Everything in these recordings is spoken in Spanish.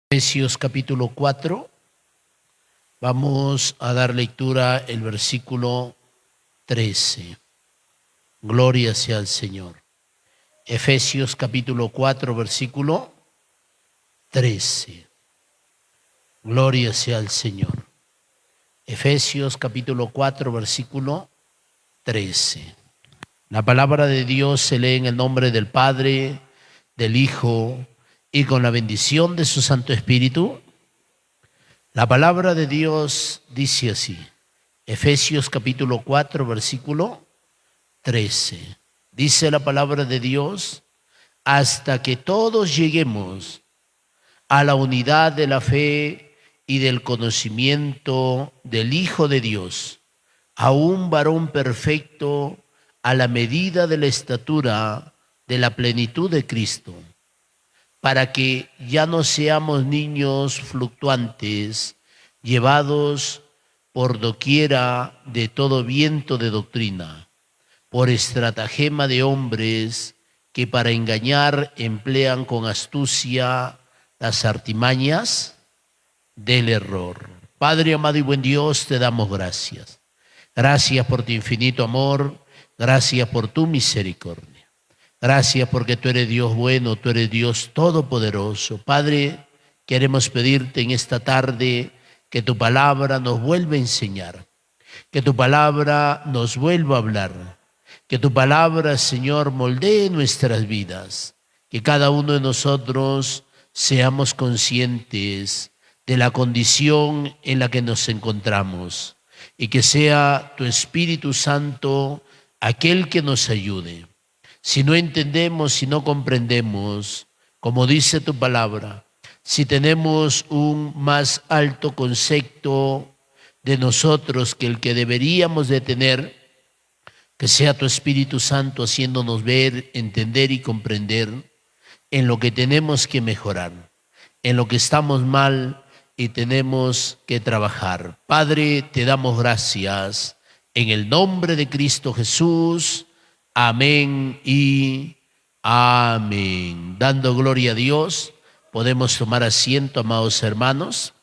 Efesios capítulo 4, vamos a dar lectura el versículo 13. Gloria sea al Señor. Efesios capítulo 4, versículo 13. Gloria sea al Señor. Efesios capítulo 4, versículo 13. La palabra de Dios se lee en el nombre del Padre, del Hijo y con la bendición de su Santo Espíritu. La palabra de Dios dice así, Efesios capítulo 4, versículo 13. Dice la palabra de Dios, hasta que todos lleguemos a la unidad de la fe y del conocimiento del Hijo de Dios, a un varón perfecto a la medida de la estatura de la plenitud de Cristo, para que ya no seamos niños fluctuantes, llevados por doquiera de todo viento de doctrina, por estratagema de hombres que para engañar emplean con astucia las artimañas del error. Padre amado y buen Dios, te damos gracias. Gracias por tu infinito amor, gracias por tu misericordia. Gracias porque tú eres Dios bueno, tú eres Dios todopoderoso. Padre, queremos pedirte en esta tarde que tu palabra nos vuelva a enseñar, que tu palabra nos vuelva a hablar, que tu palabra, Señor, moldee nuestras vidas, que cada uno de nosotros seamos conscientes de la condición en la que nos encontramos y que sea tu Espíritu Santo aquel que nos ayude. Si no entendemos, si no comprendemos, como dice tu palabra, si tenemos un más alto concepto de nosotros que el que deberíamos de tener, que sea tu Espíritu Santo haciéndonos ver, entender y comprender en lo que tenemos que mejorar, en lo que estamos mal y tenemos que trabajar. Padre, te damos gracias en el nombre de Cristo Jesús. Amén y amén. Dando gloria a Dios, podemos tomar asiento, amados hermanos,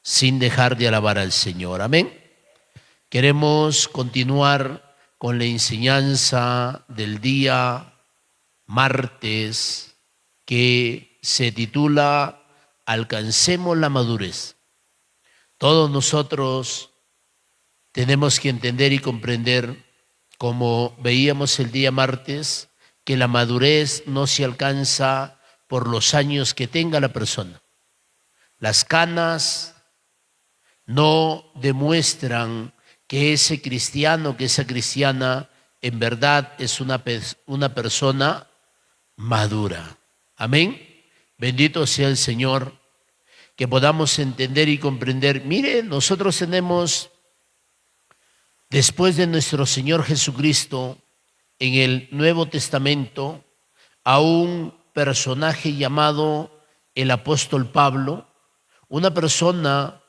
sin dejar de alabar al Señor. Amén. Queremos continuar con la enseñanza del día martes que se titula Alcancemos la madurez. Todos nosotros tenemos que entender y comprender, como veíamos el día martes, que la madurez no se alcanza por los años que tenga la persona. Las canas no demuestran que ese cristiano, que esa cristiana, en verdad es una persona madura. Amén. Bendito sea el Señor, que podamos entender y comprender. Mire, nosotros tenemos, después de nuestro Señor Jesucristo, en el Nuevo Testamento, a un personaje llamado el apóstol Pablo, una persona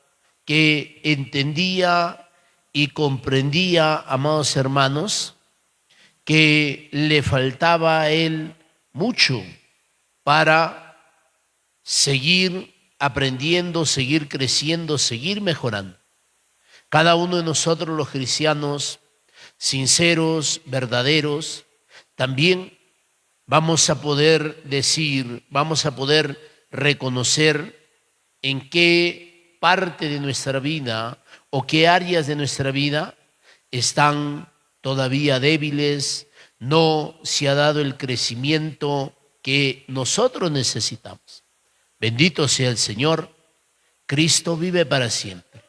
que entendía y comprendía, amados hermanos, que le faltaba a él mucho para seguir aprendiendo, seguir creciendo, seguir mejorando. Cada uno de nosotros, los cristianos sinceros, verdaderos, también vamos a poder decir, vamos a poder reconocer en qué parte de nuestra vida o qué áreas de nuestra vida están todavía débiles, no se ha dado el crecimiento que nosotros necesitamos. Bendito sea el Señor, Cristo vive para siempre.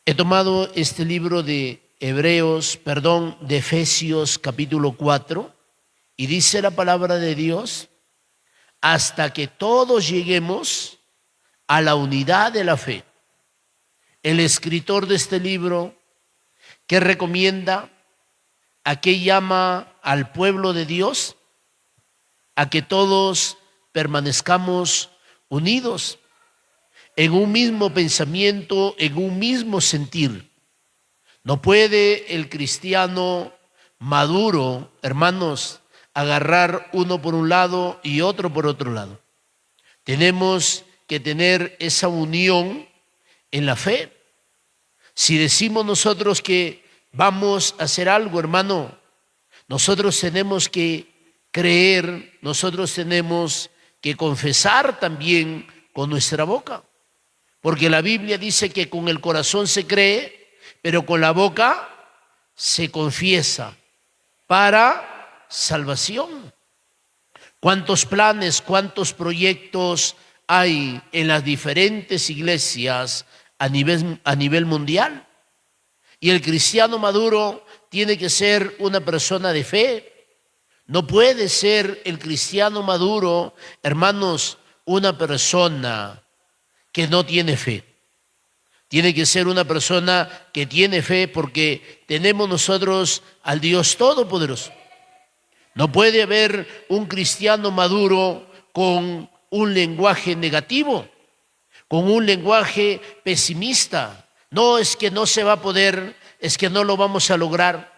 He tomado este libro de de Efesios capítulo 4, y dice la palabra de Dios, hasta que todos lleguemos a la unidad de la fe. El escritor de este libro, ¿qué recomienda? ¿A qué llama al pueblo de Dios? A que todos permanezcamos unidos en un mismo pensamiento, en un mismo sentir. No puede el cristiano maduro, hermanos, agarrar uno por un lado y otro por otro lado. Tenemos que tener esa unión en la fe. Si decimos nosotros que vamos a hacer algo, hermano, nosotros tenemos que creer, nosotros tenemos que confesar también con nuestra boca. Porque la Biblia dice que con el corazón se cree, pero con la boca se confiesa para salvación. ¿Cuántos planes, cuántos proyectos hay en las diferentes iglesias a nivel mundial? Y el cristiano maduro tiene que ser una persona de fe. No puede ser el cristiano maduro, hermanos, una persona que no tiene fe. Tiene que ser una persona que tiene fe porque tenemos nosotros al Dios Todopoderoso. No puede haber un cristiano maduro con un lenguaje negativo, con un lenguaje pesimista. No, es que no se va a poder, es que no lo vamos a lograr,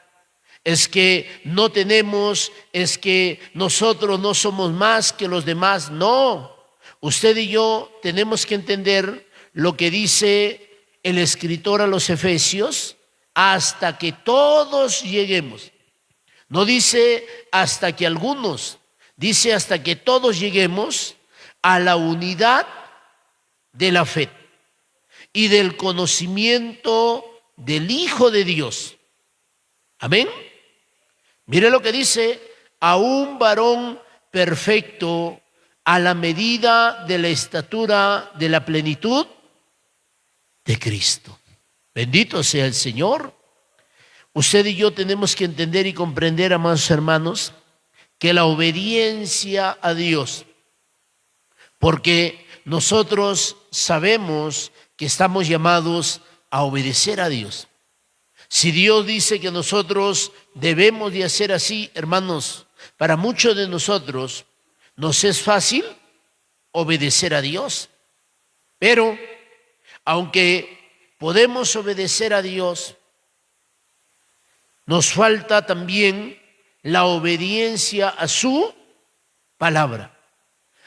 es que no tenemos, es que nosotros no somos más que los demás. No, usted y yo tenemos que entender lo que dice el escritor a los Efesios, hasta que todos lleguemos. No dice hasta que algunos, dice hasta que todos lleguemos a la unidad de la fe y del conocimiento del Hijo de Dios. Amén. Mire lo que dice, a un varón perfecto a la medida de la estatura de la plenitud de Cristo. Bendito sea el Señor. Usted y yo tenemos que entender y comprender, amados hermanos, que la obediencia a Dios, porque nosotros sabemos que estamos llamados a obedecer a Dios. Si Dios dice que nosotros debemos de hacer así, hermanos, para muchos de nosotros nos es fácil obedecer a Dios. Pero aunque podemos obedecer a Dios, nos falta también la obediencia a su palabra.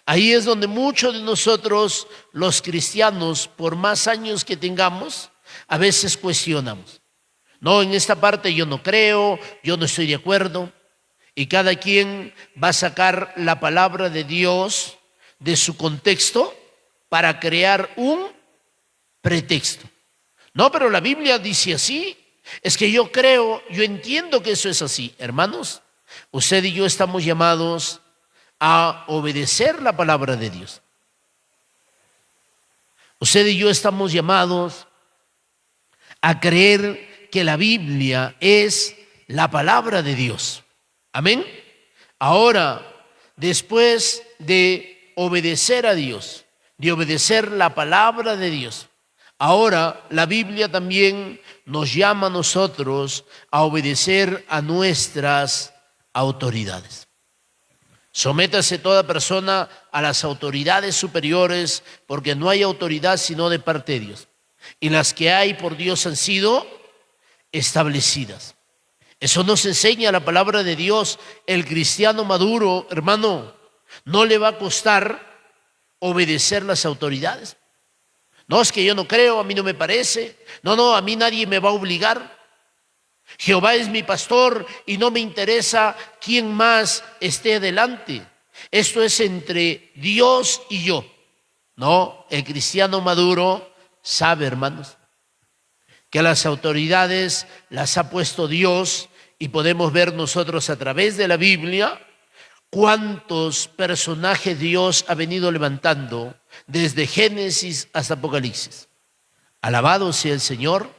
Ahí es donde muchos de nosotros, los cristianos, por más años que tengamos, a veces cuestionamos. No, en esta parte yo no creo, yo no estoy de acuerdo. Y cada quien va a sacar la palabra de Dios de su contexto para crear un pretexto. No, pero la Biblia dice así. Es que yo creo, yo entiendo que eso es así. Hermanos, usted y yo estamos llamados a obedecer la palabra de Dios. Usted y yo estamos llamados a creer que la Biblia es la palabra de Dios. Amén. Ahora, después de obedecer a Dios, de obedecer la palabra de Dios, ahora la Biblia también nos llama a nosotros a obedecer a nuestras autoridades. Sométase toda persona a las autoridades superiores, porque no hay autoridad sino de parte de Dios. Y las que hay por Dios han sido establecidas. Eso nos enseña la palabra de Dios. El cristiano maduro, hermano, no le va a costar obedecer las autoridades. No, es que yo no creo, a mí no me parece. No, a mí nadie me va a obligar. Jehová es mi pastor y no me interesa quién más esté adelante. Esto es entre Dios y yo. No, el cristiano maduro sabe, hermanos, que las autoridades las ha puesto Dios, y podemos ver nosotros a través de la Biblia cuántos personajes Dios ha venido levantando desde Génesis hasta Apocalipsis. Alabado sea el Señor.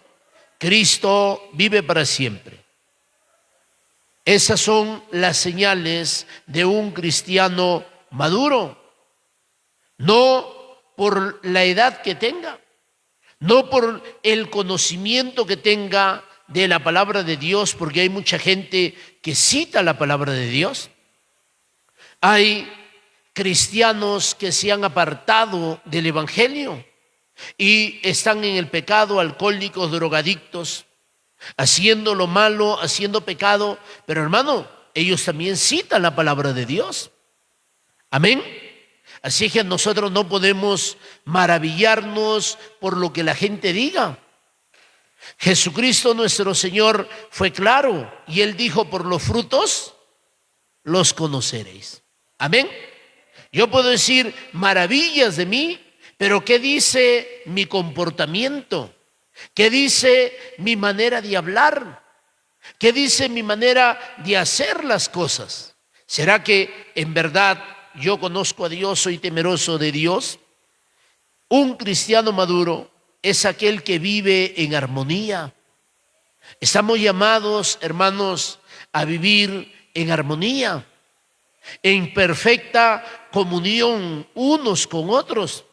Cristo vive para siempre. Esas son las señales de un cristiano maduro. No por la edad que tenga, no por el conocimiento que tenga de la palabra de Dios, porque hay mucha gente que cita la palabra de Dios. Hay cristianos que se han apartado del evangelio y están en el pecado, alcohólicos, drogadictos, haciendo lo malo, haciendo pecado, pero hermano, ellos también citan la palabra de Dios. Amén. Así que nosotros no podemos maravillarnos por lo que la gente diga. Jesucristo nuestro Señor fue claro y Él dijo: por los frutos los conoceréis. Amén. Yo puedo decir maravillas de mí, pero ¿qué dice mi comportamiento? ¿Qué dice mi manera de hablar? ¿Qué dice mi manera de hacer las cosas? ¿Será que en verdad yo conozco a Dios, soy temeroso de Dios? Un cristiano maduro es aquel que vive en armonía. Estamos llamados, hermanos, a vivir en armonía, en perfecta comunión unos con otros.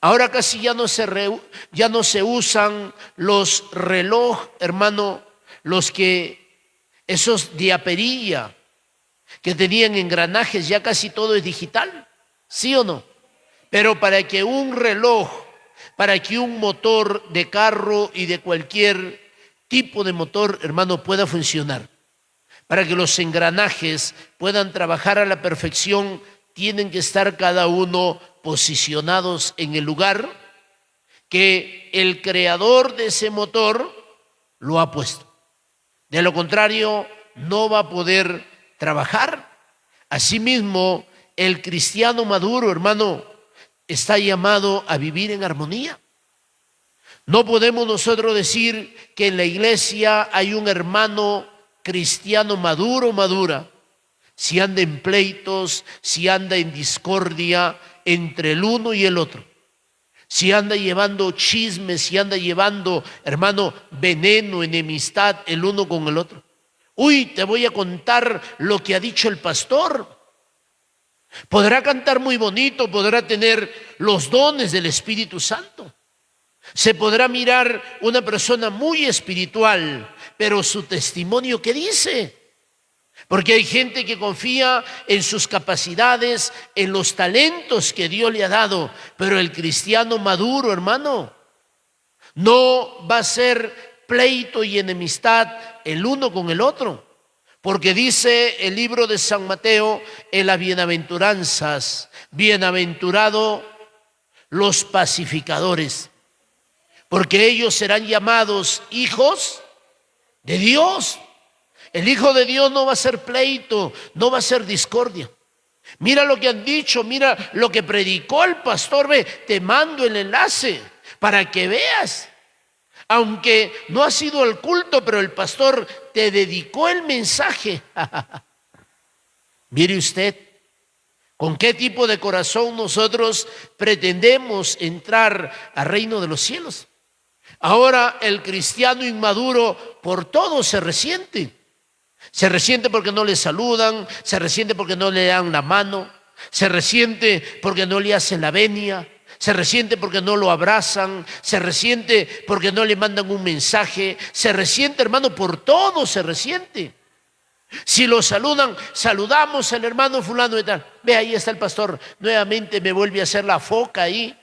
Ahora casi ya no se usan los relojes, hermano, esos de a perilla que tenían engranajes, ya casi todo es digital, ¿sí o no? Pero para que un reloj, para que un motor de carro y de cualquier tipo de motor, hermano, pueda funcionar, para que los engranajes puedan trabajar a la perfección, tienen que estar cada uno posicionados en el lugar que el creador de ese motor lo ha puesto. De lo contrario, no va a poder trabajar. Asimismo, el cristiano maduro, hermano, está llamado a vivir en armonía. No podemos nosotros decir que en la iglesia hay un hermano cristiano maduro o madura si anda en pleitos, si anda en discordia entre el uno y el otro, si anda llevando chismes, si anda llevando, hermano, veneno, enemistad el uno con el otro. Uy, te voy a contar lo que ha dicho el pastor. Podrá cantar muy bonito, podrá tener los dones del Espíritu Santo. Se podrá mirar una persona muy espiritual, pero su testimonio, ¿qué dice? Porque hay gente que confía en sus capacidades, en los talentos que Dios le ha dado, pero el cristiano maduro, hermano, no va a ser pleito y enemistad el uno con el otro, porque dice el libro de San Mateo en las bienaventuranzas: bienaventurado los pacificadores, porque ellos serán llamados hijos de Dios. El Hijo de Dios no va a ser pleito, no va a ser discordia. Mira lo que han dicho, mira lo que predicó el pastor. Ve, te mando el enlace para que veas. Aunque no ha sido el culto, pero el pastor te dedicó el mensaje. Mire usted, ¿con qué tipo de corazón nosotros pretendemos entrar al reino de los cielos? Ahora el cristiano inmaduro por todo se resiente. Se resiente porque no le saludan, se resiente porque no le dan la mano, se resiente porque no le hacen la venia, se resiente porque no lo abrazan, se resiente porque no le mandan un mensaje, se resiente, hermano, por todo se resiente. Si lo saludan, saludamos al hermano fulano de tal. Ve, ahí está el pastor, nuevamente me vuelve a hacer la foca ahí.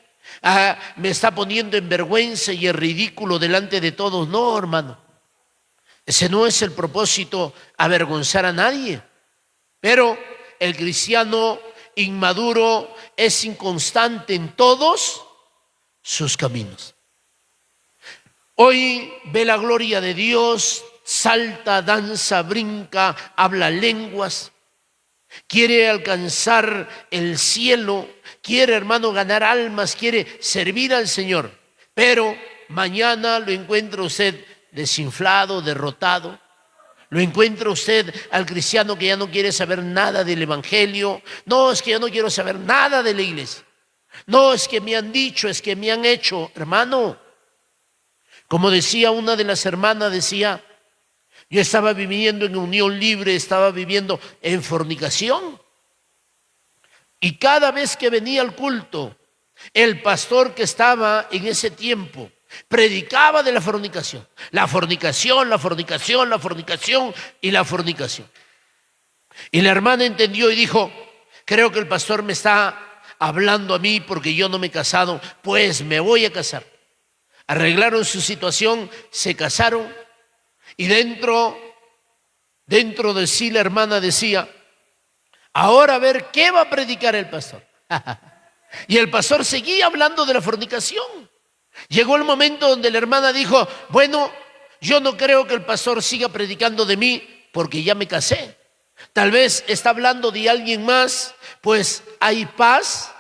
Me está poniendo en vergüenza y en ridículo delante de todos. No, hermano. Ese no es el propósito, avergonzar a nadie. Pero el cristiano inmaduro es inconstante en todos sus caminos. Hoy ve la gloria de Dios, salta, danza, brinca, habla lenguas, quiere alcanzar el cielo, quiere, hermano, ganar almas, quiere servir al Señor. Pero mañana lo encuentra usted desinflado, derrotado. Lo encuentra usted al cristiano que ya no quiere saber nada del evangelio. No, es que yo no quiero saber nada de la iglesia. No, es que me han dicho, es que me han hecho. Hermano, como decía una de las hermanas, decía: yo estaba viviendo en unión libre, estaba viviendo en fornicación. Y cada vez que venía al culto, el pastor que estaba en ese tiempo predicaba de la fornicación, la fornicación, la fornicación, la fornicación y la fornicación. Y la hermana entendió y dijo: creo que el pastor me está hablando a mí porque yo no me he casado, pues me voy a casar. Arreglaron su situación, se casaron y dentro de sí la hermana decía: ahora a ver qué va a predicar el pastor. Y el pastor seguía hablando de la fornicación. Llegó el momento donde la hermana dijo, bueno, yo no creo que el pastor siga predicando de mí porque ya me casé. Tal vez está hablando de alguien más, pues hay paz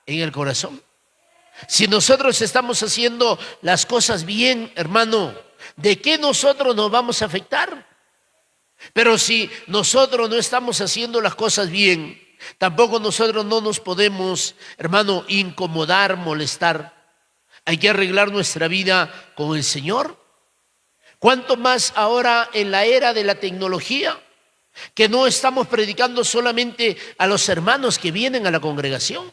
en el corazón. Si nosotros estamos haciendo las cosas bien, hermano, ¿de qué nosotros nos vamos a afectar? Pero si nosotros no estamos haciendo las cosas bien, tampoco nosotros no nos podemos, hermano, incomodar, molestar. Hay que arreglar nuestra vida con el Señor. ¿Cuánto más ahora en la era de la tecnología? Que no estamos predicando solamente a los hermanos que vienen a la congregación.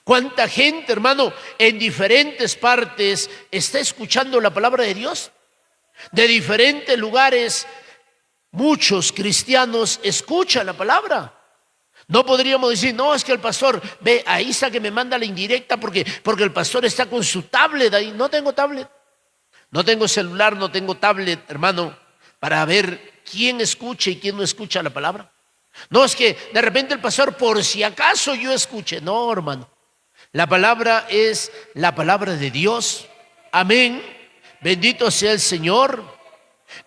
¿Cuánta gente, hermano, en diferentes partes está escuchando la palabra de Dios? De diferentes lugares, muchos cristianos escuchan la palabra. No podríamos decir, no, es que el pastor, ve, ahí está que me manda la indirecta porque el pastor está con su tablet ahí. No tengo tablet, no tengo celular, no tengo tablet, hermano, para ver quién escucha y quién no escucha la palabra. No es que de repente el pastor, por si acaso yo escuche. No, hermano. La palabra es la palabra de Dios. Amén. Bendito sea el Señor.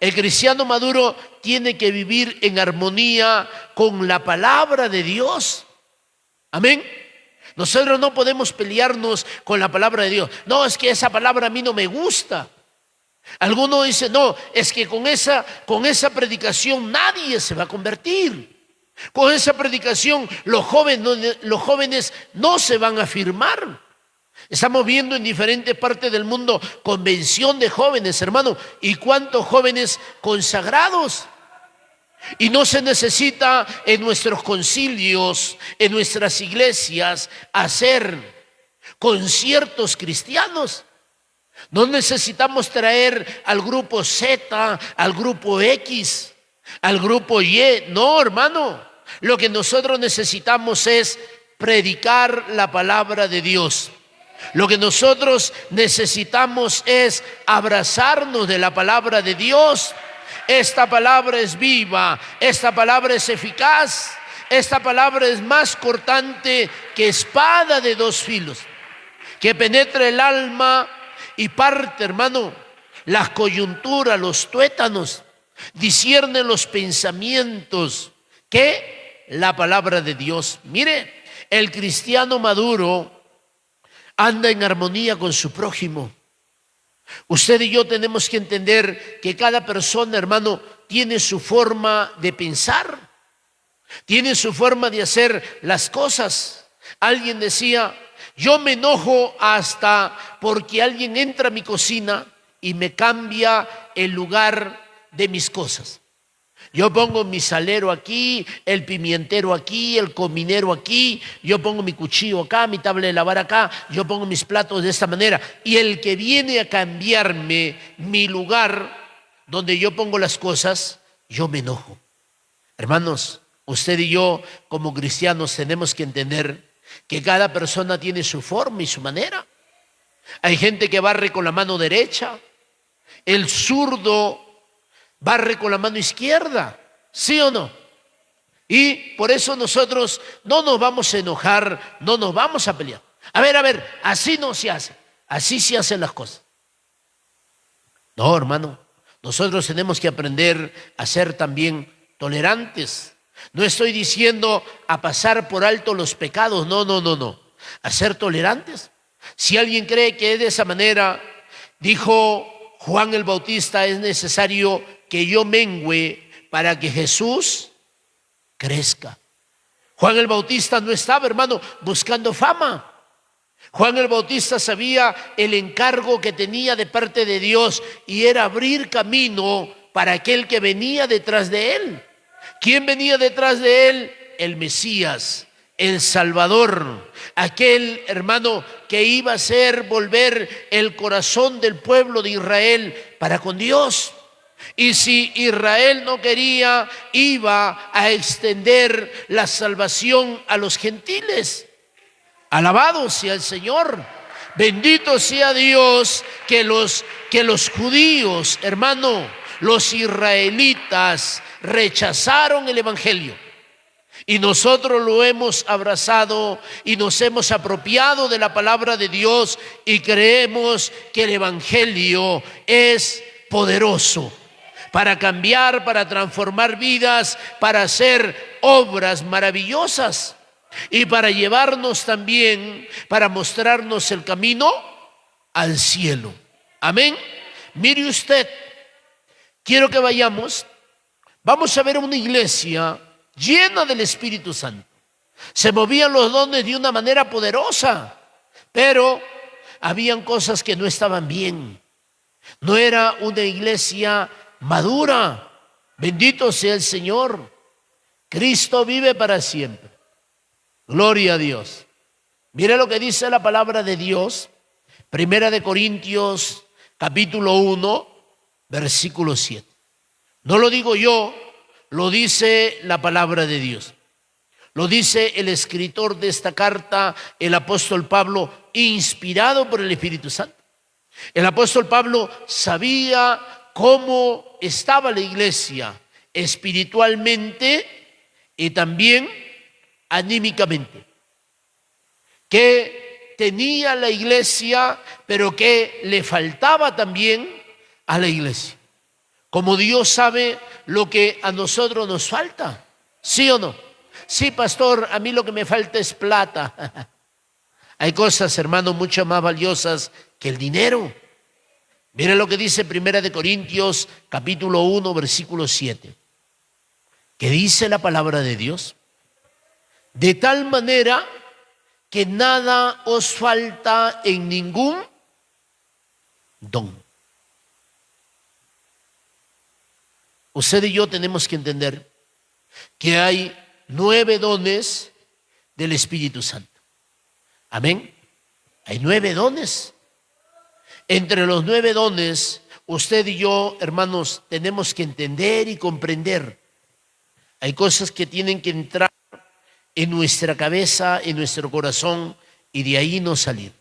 El cristiano maduro tiene que vivir en armonía con la palabra de Dios. Amén. Nosotros no podemos pelearnos con la palabra de Dios. No, es que esa palabra a mí no me gusta. Alguno dice, no, es que con esa predicación nadie se va a convertir. Con esa predicación los jóvenes no se van a afirmar. Estamos viendo en diferentes partes del mundo convención de jóvenes, hermano, y cuántos jóvenes consagrados. Y no se necesita en nuestros concilios, en nuestras iglesias, hacer conciertos cristianos. No necesitamos traer al grupo Z, al grupo X, al grupo Y. No, hermano. Lo que nosotros necesitamos es predicar la palabra de Dios. Lo que nosotros necesitamos es abrazarnos de la palabra de Dios. Esta palabra es viva, esta palabra es eficaz, esta palabra es más cortante que espada de dos filos, que penetra el alma y parte, hermano, las coyunturas, los tuétanos, discierne los pensamientos. ¿Qué? La palabra de Dios. Mire, el cristiano maduro anda en armonía con su prójimo. Usted y yo tenemos que entender que cada persona, hermano, tiene su forma de pensar, tiene su forma de hacer las cosas. Alguien decía, yo me enojo hasta porque alguien entra a mi cocina y me cambia el lugar de mis cosas. Yo pongo mi salero aquí, el pimientero aquí, el cominero aquí, yo pongo mi cuchillo acá, mi tabla de lavar acá, yo pongo mis platos de esta manera. Y el que viene a cambiarme mi lugar donde yo pongo las cosas, yo me enojo. Hermanos, usted y yo como cristianos tenemos que entender que cada persona tiene su forma y su manera. Hay gente que barre con la mano derecha, el zurdo barre con la mano izquierda, ¿sí o no? Y por eso nosotros no nos vamos a enojar, no nos vamos a pelear. A ver, así no se hace, así se hacen las cosas. No, hermano, nosotros tenemos que aprender a ser también tolerantes. No estoy diciendo a pasar por alto los pecados, no. A ser tolerantes. Si alguien cree que es de esa manera, dijo Juan el Bautista, es necesario que yo mengüe para que Jesús crezca. Juan el Bautista no estaba, hermano, buscando fama. Juan el Bautista sabía el encargo que tenía de parte de Dios y era abrir camino para aquel que venía detrás de él. ¿Quién venía detrás de él? El Mesías, el Salvador, aquel, hermano, que iba a hacer volver el corazón del pueblo de Israel para con Dios. Y si Israel no quería, iba a extender la salvación a los gentiles. Alabado sea el Señor. Bendito sea Dios que los judíos, hermano, los israelitas rechazaron el evangelio. Y nosotros lo hemos abrazado y nos hemos apropiado de la palabra de Dios y creemos que el Evangelio es poderoso para cambiar, para transformar vidas, para hacer obras maravillosas y para llevarnos también, para mostrarnos el camino al cielo. Amén. Mire usted, quiero que vamos a ver una iglesia llena del Espíritu Santo. Se movían los dones de una manera poderosa, pero habían cosas que no estaban bien. No era una iglesia madura. Bendito sea el Señor. Cristo vive para siempre. Gloria a Dios. Mire lo que dice la palabra de Dios. Primera de Corintios, capítulo 1, versículo 7. No lo digo yo, lo dice la palabra de Dios. Lo dice el escritor de esta carta, el apóstol Pablo, inspirado por el Espíritu Santo. El apóstol Pablo sabía cómo estaba la iglesia espiritualmente y también anímicamente. Que tenía la iglesia, pero que le faltaba también a la iglesia. Como Dios sabe lo que a nosotros nos falta, ¿sí o no? Sí, pastor, a mí lo que me falta es plata. Hay cosas, hermano, mucho más valiosas que el dinero. Mira lo que dice Primera de Corintios, capítulo 1, versículo 7. Que dice la palabra de Dios: de tal manera que nada os falta en ningún don. Usted y yo tenemos que entender que hay 9 dones del Espíritu Santo. Amén. Hay 9 dones. Entre los 9 dones, usted y yo, hermanos, tenemos que entender y comprender. Hay cosas que tienen que entrar en nuestra cabeza, en nuestro corazón, y de ahí no salir.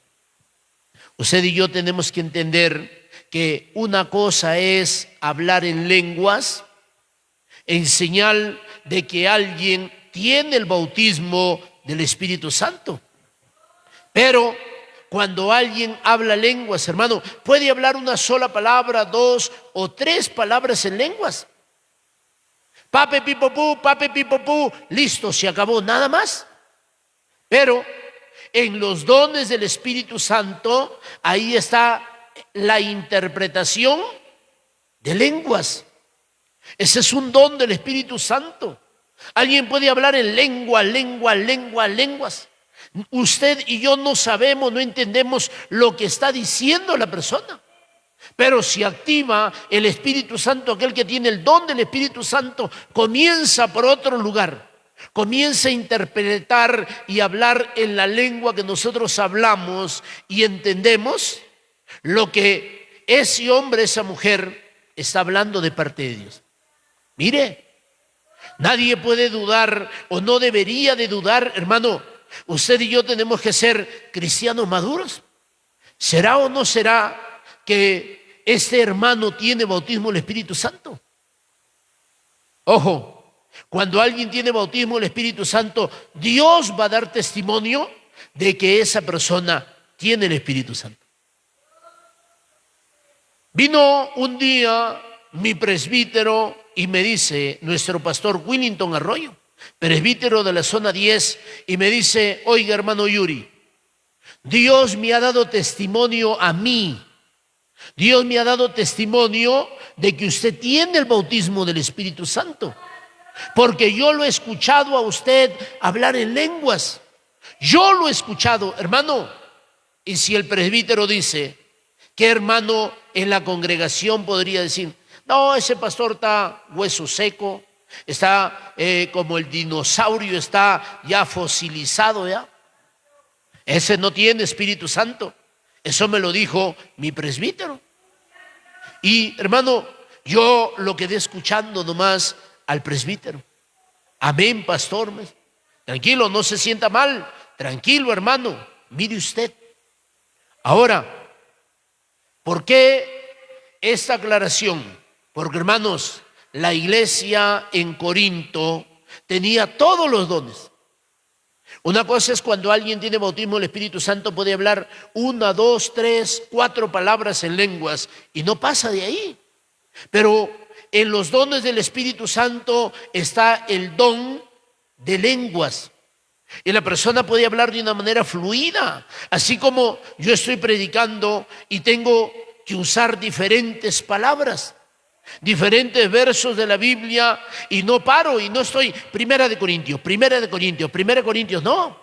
Usted y yo tenemos que entender que una cosa es hablar en lenguas, en señal de que alguien tiene el bautismo del Espíritu Santo. Pero cuando alguien habla lenguas, hermano, puede hablar una sola palabra, 2 o 3 palabras en lenguas. Pape pipopú, listo, se acabó, nada más. Pero en los dones del Espíritu Santo, ahí está la interpretación de lenguas. Ese es un don del Espíritu Santo. Alguien puede hablar en lenguas. Usted y yo no sabemos, no entendemos lo que está diciendo la persona. Pero si activa el Espíritu Santo, aquel que tiene el don del Espíritu Santo, comienza por otro lugar. Comienza a interpretar y hablar en la lengua que nosotros hablamos y entendemos lo que ese hombre, esa mujer está hablando de parte de Dios. Mire, nadie puede dudar o no debería de dudar, hermano. Usted y yo tenemos que ser cristianos maduros. ¿Será o no será que este hermano tiene bautismo del Espíritu Santo? Ojo, cuando alguien tiene bautismo del Espíritu Santo, Dios va a dar testimonio de que esa persona tiene el Espíritu Santo. Vino un día mi presbítero y me dice, nuestro pastor Willington Arroyo, presbítero de la zona 10, y me dice: oiga, hermano Yuri, Dios me ha dado testimonio a mí. Dios me ha dado testimonio de que usted tiene el bautismo del Espíritu Santo, porque yo lo he escuchado a usted hablar en lenguas. Yo lo he escuchado, hermano. Y si el presbítero dice, ¿qué hermano en la congregación podría decir? No, ese pastor está hueso seco, está como el dinosaurio, está ya fosilizado ya. Ese no tiene Espíritu Santo. Eso me lo dijo mi presbítero. Y hermano, yo lo quedé escuchando nomás al presbítero. Amén, pastor. Tranquilo, no se sienta mal. Tranquilo, hermano. Mire usted. Ahora, ¿por qué esta aclaración? Porque, hermanos, la iglesia en Corinto tenía todos los dones. Una cosa es cuando alguien tiene bautismo del Espíritu Santo, puede hablar 1, 2, 3, 4 palabras en lenguas y no pasa de ahí. Pero en los dones del Espíritu Santo está el don de lenguas. Y la persona puede hablar de una manera fluida, así como yo estoy predicando y tengo que usar diferentes palabras, diferentes versos de la Biblia, y no paro y no estoy Primera de Corintios, no.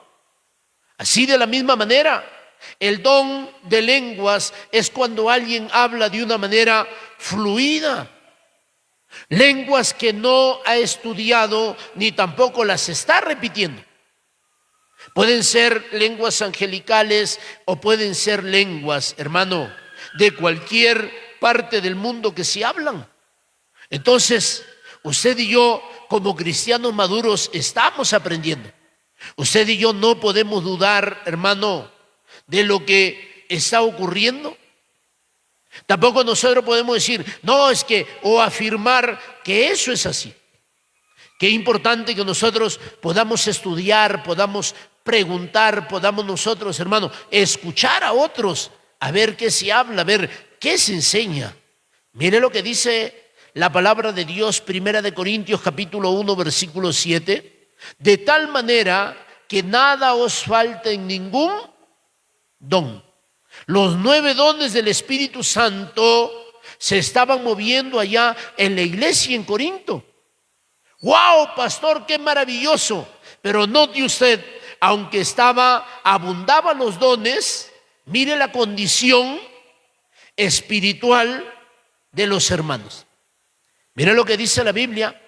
Así de la misma manera, el don de lenguas es cuando alguien habla de una manera fluida. Lenguas que no ha estudiado ni tampoco las está repitiendo. Pueden ser lenguas angelicales o pueden ser lenguas, hermano, de cualquier parte del mundo que se hablan. Entonces, usted y yo, como cristianos maduros, estamos aprendiendo. Usted y yo no podemos dudar, hermano, de lo que está ocurriendo. Tampoco nosotros podemos decir, no, es que, o afirmar que eso es así. Qué importante que nosotros podamos estudiar, podamos preguntar, podamos nosotros, hermano, escuchar a otros, a ver qué se habla, a ver qué se enseña. Mire lo que dice la palabra de Dios, Primera de Corintios capítulo 1, versículo 7. De tal manera que nada os falte en ningún don. Los 9 dones del Espíritu Santo se estaban moviendo allá en la iglesia en Corinto. ¡Wow, pastor, qué maravilloso! Pero note usted, aunque abundaban los dones, mire la condición espiritual de los hermanos. Mire lo que dice la Biblia: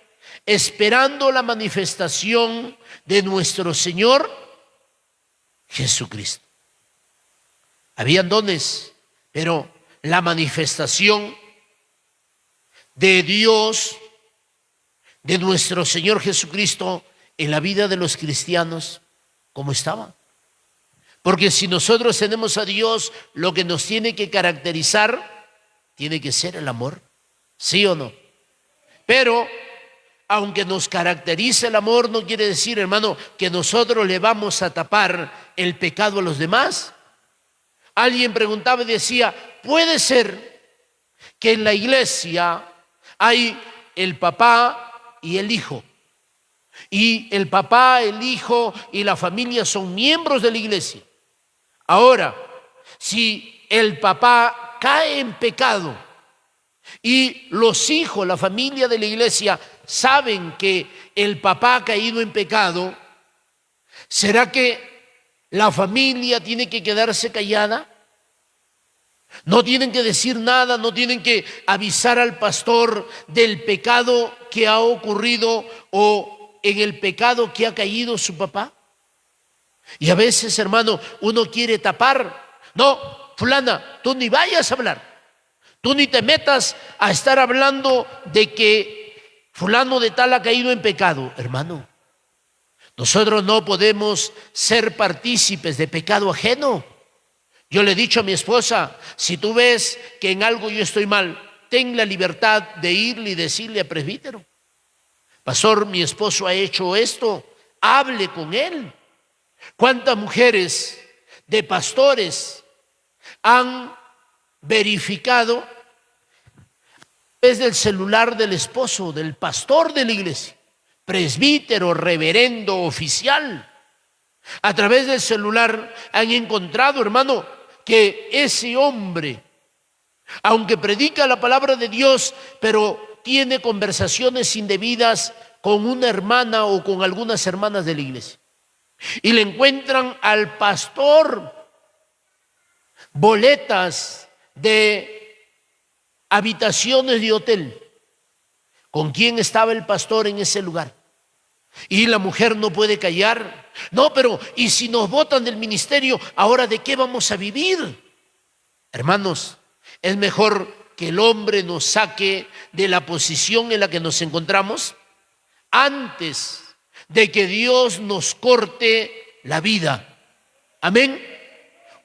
esperando la manifestación de nuestro Señor Jesucristo. Habían dones, pero la manifestación de Dios, de nuestro Señor Jesucristo en la vida de los cristianos, ¿cómo estaba? Porque si nosotros tenemos a Dios, lo que nos tiene que caracterizar tiene que ser el amor, ¿sí o no? Pero aunque nos caracterice el amor, no quiere decir, hermano, que nosotros le vamos a tapar el pecado a los demás. Alguien preguntaba y decía, ¿puede ser que en la iglesia hay el papá y el hijo? Y el papá, el hijo y la familia son miembros de la iglesia. Ahora, si el papá cae en pecado y los hijos, la familia de la iglesia, saben que el papá ha caído en pecado, ¿será que la familia tiene que quedarse callada? No tienen que decir nada, no tienen que avisar al pastor del pecado que ha ocurrido o en el pecado que ha caído su papá. Y a veces, hermano, uno quiere tapar. No, fulana, tú ni vayas a hablar. Tú ni te metas a estar hablando de que fulano de tal ha caído en pecado. Hermano, nosotros no podemos ser partícipes de pecado ajeno. Yo le he dicho a mi esposa, si tú ves que en algo yo estoy mal, ten la libertad de irle y decirle al presbítero: pastor, mi esposo ha hecho esto, hable con él. ¿Cuántas mujeres de pastores han verificado desde el celular del esposo, del pastor de la iglesia, presbítero, reverendo, oficial? A través del celular han encontrado, hermano, que ese hombre, aunque predica la palabra de Dios, pero tiene conversaciones indebidas con una hermana o con algunas hermanas de la iglesia. Y le encuentran al pastor boletas de habitaciones de hotel. ¿Con quién estaba el pastor en ese lugar? Y la mujer no puede callar. No, pero ¿y si nos botan del ministerio? ¿Ahora de qué vamos a vivir? Hermanos, es mejor que el hombre nos saque de la posición en la que nos encontramos antes de que Dios nos corte la vida. Amén.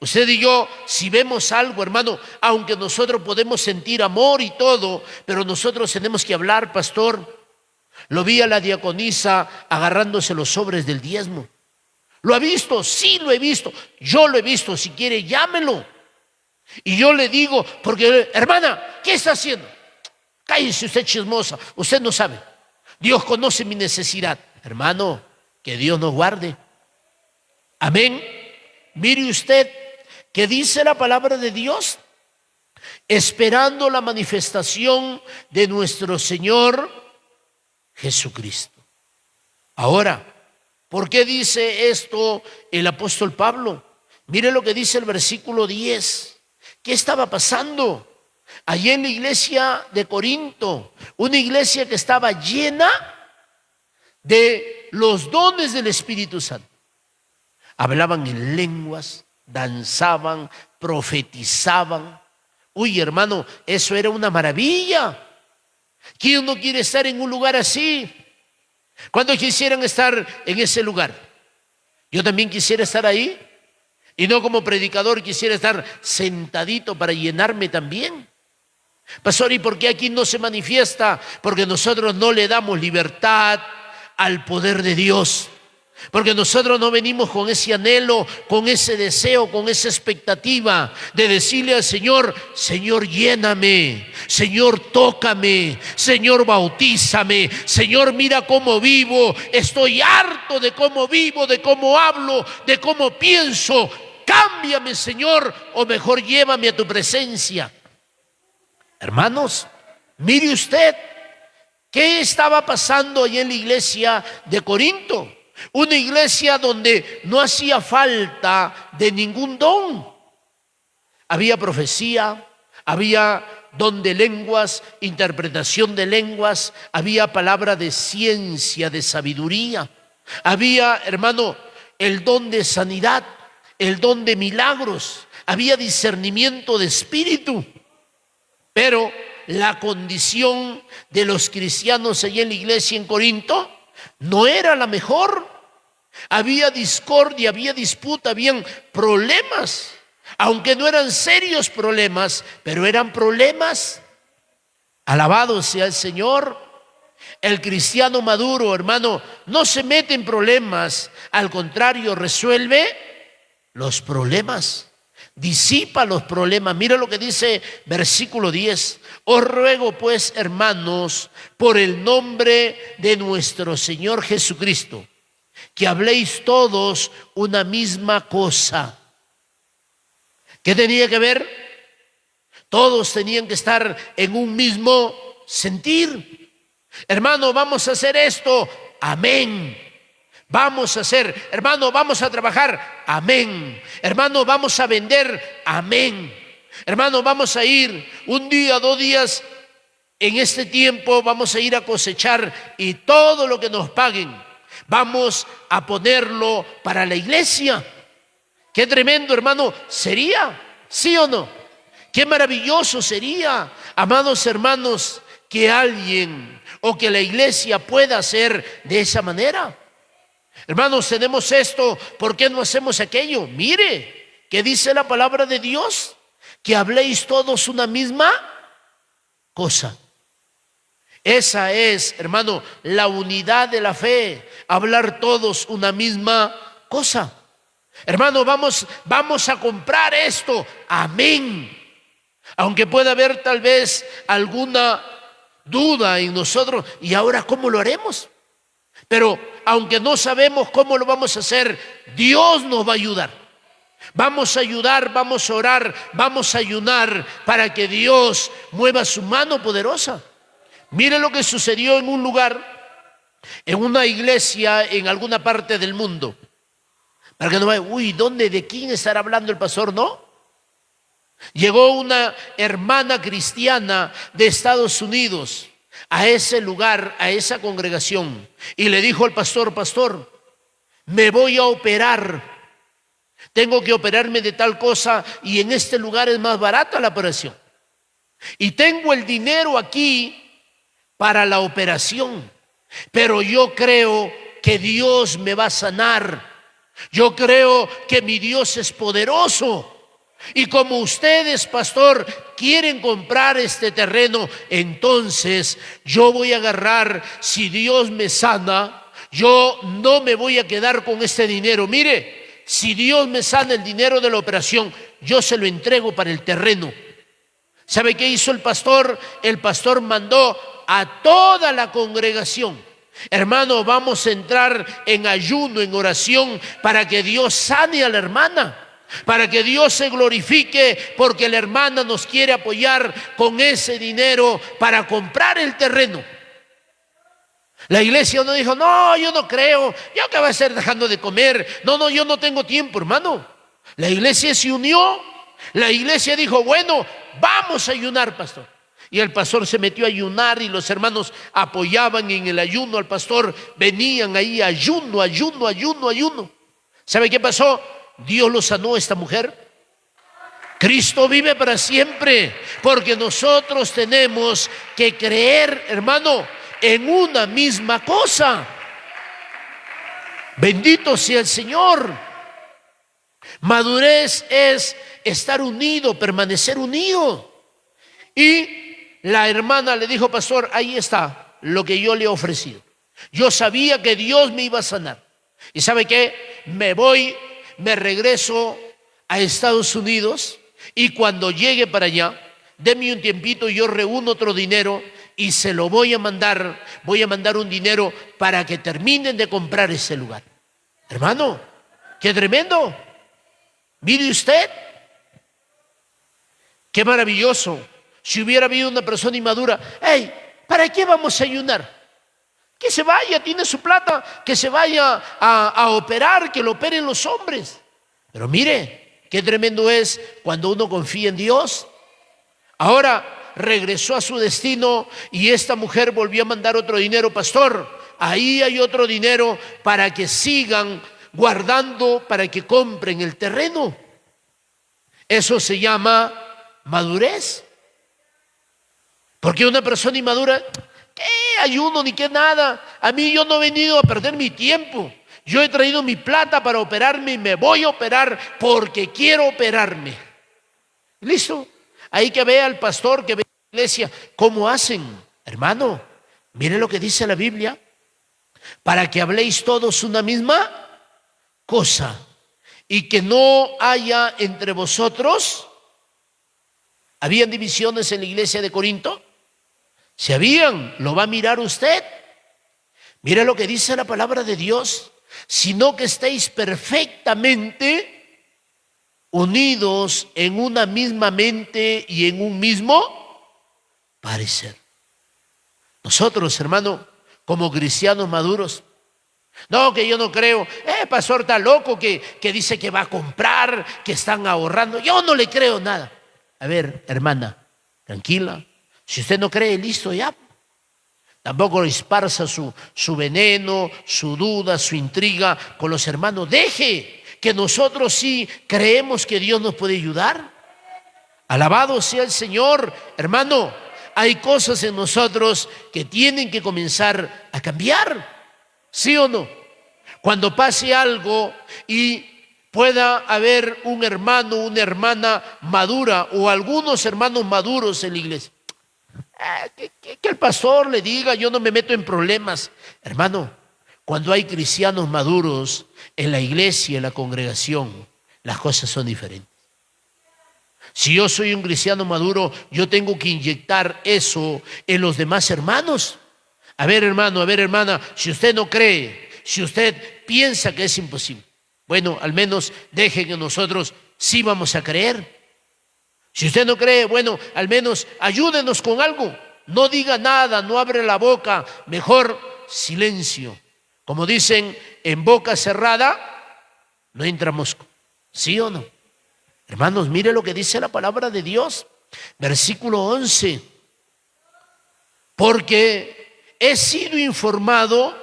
Usted y yo, si vemos algo, hermano, aunque nosotros podemos sentir amor y todo, pero nosotros tenemos que hablar, pastor. Lo vi a la diaconisa agarrándose los sobres del diezmo. ¿Lo ha visto? Sí, lo he visto. Yo lo he visto. Si quiere, llámelo. Y yo le digo, porque hermana, ¿qué está haciendo? Cállese usted, chismosa. Usted no sabe. Dios conoce mi necesidad. Hermano, que Dios nos guarde. Amén. Mire usted que dice la palabra de Dios, esperando la manifestación de nuestro Señor Jesucristo. Ahora, ¿por qué dice esto el apóstol Pablo? Mire lo que dice el versículo 10. ¿Qué estaba pasando? Allí en la iglesia de Corinto, una iglesia que estaba llena de los dones del Espíritu Santo. Hablaban en lenguas, danzaban, profetizaban. Uy, hermano, eso era una maravilla. ¿Quién no quiere estar en un lugar así? ¿Cuántos quisieran estar en ese lugar? Yo también quisiera estar ahí. Y no como predicador quisiera estar sentadito para llenarme también. Pastor, ¿y por qué aquí no se manifiesta? Porque nosotros no le damos libertad al poder de Dios. Porque nosotros no venimos con ese anhelo, con ese deseo, con esa expectativa de decirle al Señor, Señor, lléname, Señor, tócame, Señor, bautízame, Señor, mira cómo vivo, estoy harto de cómo vivo, de cómo hablo, de cómo pienso, cámbiame, Señor, o mejor llévame a tu presencia. Hermanos, mire usted, ¿qué estaba pasando allí en la iglesia de Corinto? Una iglesia donde no hacía falta de ningún don. Había profecía, había don de lenguas, interpretación de lenguas, había palabra de ciencia, de sabiduría. Había, hermano, el don de sanidad, el don de milagros, había discernimiento de espíritu. Pero la condición de los cristianos allí en la iglesia en Corinto no era la mejor. Había discordia, había disputa, habían problemas, aunque no eran serios problemas, pero eran problemas. Alabado sea el Señor. El cristiano maduro, hermano, no se mete en problemas, al contrario, resuelve los problemas, disipa los problemas. Mira lo que dice versículo 10. Os ruego pues, hermanos, por el nombre de nuestro Señor Jesucristo, que habléis todos una misma cosa. ¿Qué tenía que ver? Todos tenían que estar en un mismo sentir. Hermano, vamos a hacer esto. Amén. Vamos a hacer, hermano, vamos a trabajar. Amén. Hermano, vamos a vender. Amén. Hermano, vamos a ir un día, 2 días. En este tiempo vamos a ir a cosechar y todo lo que nos paguen vamos a ponerlo para la iglesia. Qué tremendo, hermano, sería, ¿sí o no? Qué maravilloso sería, amados hermanos, que alguien o que la iglesia pueda hacer de esa manera. Hermanos, tenemos esto, ¿por qué no hacemos aquello? Mire, ¿qué dice la palabra de Dios? Que habléis todos una misma cosa. Esa es, hermano, la unidad de la fe, hablar todos una misma cosa. Hermano, vamos a comprar esto. Amén. Aunque pueda haber tal vez alguna duda en nosotros, ¿y ahora cómo lo haremos? Pero aunque no sabemos cómo lo vamos a hacer, Dios nos va a ayudar. Vamos a ayudar, vamos a orar, vamos a ayunar para que Dios mueva su mano poderosa. Mire lo que sucedió en un lugar, en una iglesia en alguna parte del mundo. Para que no vaya, uy, ¿dónde? ¿De quién estará hablando el pastor? No. Llegó una hermana cristiana de Estados Unidos a ese lugar, a esa congregación, y le dijo al pastor, pastor, me voy a operar. Tengo que operarme de tal cosa y en este lugar es más barata la operación. Y tengo el dinero aquí para la operación, pero yo creo que Dios me va a sanar. Yo creo que mi Dios es poderoso. Y como ustedes, pastor, quieren comprar este terreno, entonces yo voy a agarrar, si Dios me sana, yo no me voy a quedar con este dinero. Mire, si Dios me sana el dinero de la operación, yo se lo entrego para el terreno. ¿Sabe qué hizo el pastor? El pastor mandó a toda la congregación: hermano, vamos a entrar en ayuno, en oración, para que Dios sane a la hermana, para que Dios se glorifique, porque la hermana nos quiere apoyar con ese dinero para comprar el terreno. La iglesia no dijo: no, yo no creo, yo qué voy a estar dejando de comer, no, yo no tengo tiempo, hermano. La iglesia se unió, la iglesia dijo: bueno, vamos a ayunar, pastor. Y el pastor se metió a ayunar y los hermanos apoyaban en el ayuno al pastor, venían ahí ayuno. ¿Sabe qué pasó? Dios lo sanó a esta mujer. Cristo vive para siempre, porque nosotros tenemos que creer, hermano, en una misma cosa. Bendito sea el Señor. Madurez es estar unido, permanecer unido. Y la hermana le dijo: pastor, ahí está lo que yo le he ofrecido. Yo sabía que Dios me iba a sanar. ¿Y sabe qué? Me regreso a Estados Unidos, y cuando llegue para allá, deme un tiempito, yo reúno otro dinero y se lo voy a mandar un dinero para que terminen de comprar ese lugar. Hermano, qué tremendo. Mire usted, qué maravilloso. Si hubiera habido una persona inmadura: hey, ¿para qué vamos a ayunar? Que se vaya, tiene su plata, que se vaya a operar, que lo operen los hombres. Pero mire, qué tremendo es cuando uno confía en Dios. Ahora regresó a su destino y esta mujer volvió a mandar otro dinero: pastor, ahí hay otro dinero para que sigan guardando, para que compren el terreno. Eso se llama madurez. Porque una persona inmadura: ¿qué ayuno ni qué nada? A mí, yo no he venido a perder mi tiempo. Yo he traído mi plata para operarme y me voy a operar porque quiero operarme. Listo. Ahí que vea al pastor, que vea a la iglesia, ¿cómo hacen? Hermano, mire lo que dice la Biblia: para que habléis todos una misma cosa y que no haya entre vosotros. ¿Habían divisiones en la iglesia de Corinto? Si habían, lo va a mirar usted. Mire lo que dice la palabra de Dios: sino que estéis perfectamente unidos en una misma mente y en un mismo parecer. Nosotros, hermano, como cristianos maduros, no, que yo no creo, pastor está loco que dice que va a comprar, que están ahorrando. Yo no le creo nada. A ver, hermana, tranquila. Si usted no cree, listo, ya. Tampoco esparza su veneno, su duda, su intriga con los hermanos. Deje que nosotros sí creemos que Dios nos puede ayudar. Alabado sea el Señor. Hermano, hay cosas en nosotros que tienen que comenzar a cambiar. ¿Sí o no? Cuando pase algo y pueda haber un hermano, una hermana madura o algunos hermanos maduros en la iglesia, que el pastor le diga: yo no me meto en problemas. Hermano, cuando hay cristianos maduros en la iglesia, en la congregación, las cosas son diferentes. Si yo soy un cristiano maduro, yo tengo que inyectar eso en los demás hermanos. A ver, hermano, a ver, hermana, si usted no cree, si usted piensa que es imposible, bueno, al menos deje que nosotros sí vamos a creer. Si usted no cree, bueno, al menos ayúdenos con algo. No diga nada, no abre la boca, mejor silencio. Como dicen, en boca cerrada no entra mosco. ¿Sí o no? Hermanos, mire lo que dice la palabra de Dios. Versículo 11. Porque he sido informado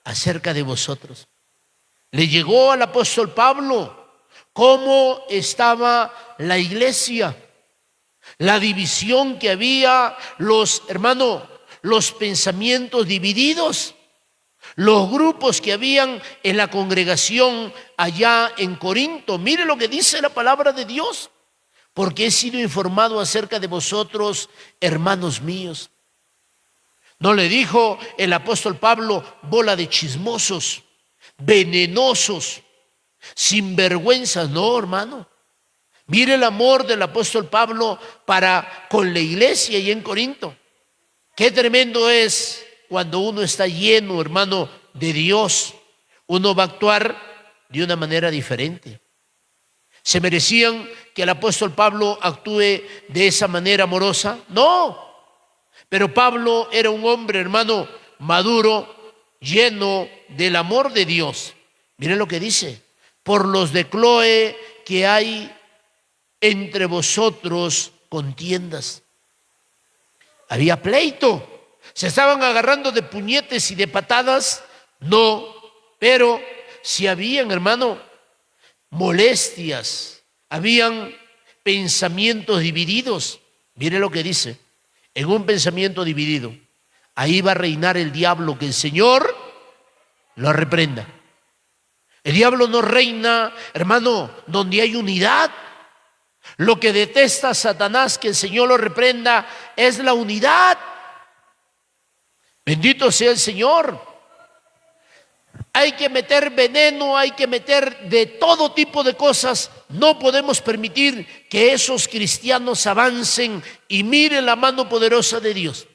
acerca de vosotros. Le llegó al apóstol Pablo cómo estaba la iglesia, la división que había, los pensamientos divididos, los grupos que habían en la congregación allá en Corinto. Mire lo que dice la palabra de Dios. porque he sido informado acerca de vosotros, hermanos míos. No le dijo el apóstol Pablo, bola de chismosos, venenosos, sinvergüenzas. No, hermano. Mire el amor del apóstol Pablo para con la iglesia y en Corinto. Qué tremendo es cuando uno está lleno, hermano, de Dios. Uno va a actuar de una manera diferente. ¿Se merecían que el apóstol Pablo actúe de esa manera amorosa? No. Pero Pablo era un hombre, hermano, maduro, lleno del amor de Dios. Miren lo que dice: por los de Cloé que hay entre vosotros contiendas. Había pleito. ¿Se estaban agarrando de puñetes y de patadas? No. Pero si habían, hermano, molestias, habían pensamientos divididos. Mire lo que dice: en un pensamiento dividido, ahí va a reinar el diablo, que el Señor lo reprenda. El diablo no reina, hermano, donde hay unidad. Lo que detesta Satanás, que el Señor lo reprenda, es la unidad. Bendito sea el Señor. Hay que meter veneno, hay que meter de todo tipo de cosas. No podemos permitir que esos cristianos avancen y miren la mano poderosa de Dios.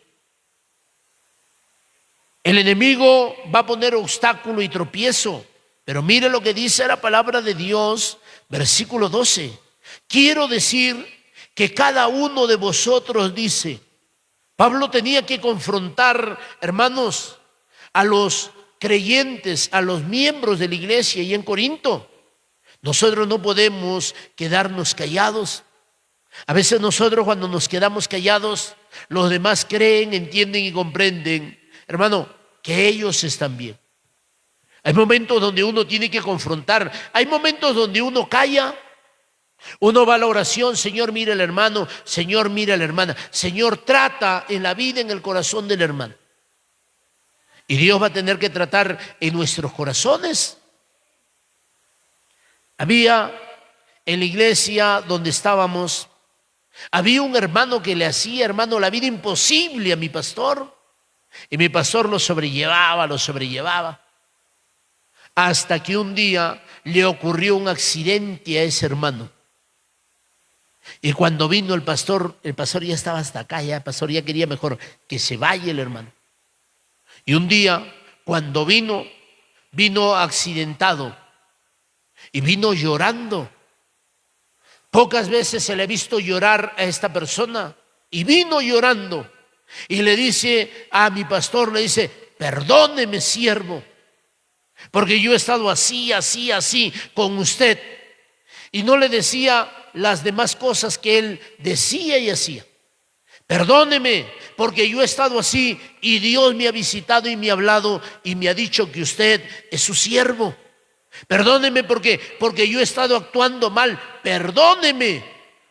El enemigo va a poner obstáculo y tropiezo, pero mire lo que dice la palabra de Dios, versículo 12. Quiero decir que cada uno de vosotros, dice, Pablo tenía que confrontar, hermanos, a los creyentes, a los miembros de la iglesia y en Corinto. Nosotros no podemos quedarnos callados. A veces nosotros, cuando nos quedamos callados, los demás creen, entienden y comprenden, hermano, que ellos están bien. Hay momentos donde uno tiene que confrontar. Hay momentos donde uno calla. Uno va a la oración: Señor, mira al hermano, Señor, mira a la hermana, Señor, trata en la vida, en el corazón del hermano. Y Dios va a tener que tratar en nuestros corazones. Había en la iglesia donde estábamos, había un hermano que le hacía, hermano, la vida imposible a mi pastor. Y mi pastor lo sobrellevaba, hasta que un día le ocurrió un accidente a ese hermano. Y cuando vino el pastor ya estaba hasta acá, el pastor ya quería mejor que se vaya el hermano. Y un día, cuando vino accidentado y vino llorando. Pocas veces se le ha visto llorar a esta persona, y vino llorando y le dice a mi pastor, le dice: perdóneme, siervo, porque yo he estado así con usted. Y no le decía las demás cosas que él decía y hacía. Perdóneme, porque yo he estado así y Dios me ha visitado y me ha hablado y me ha dicho que usted es su siervo. Perdóneme porque yo he estado actuando mal. Perdóneme,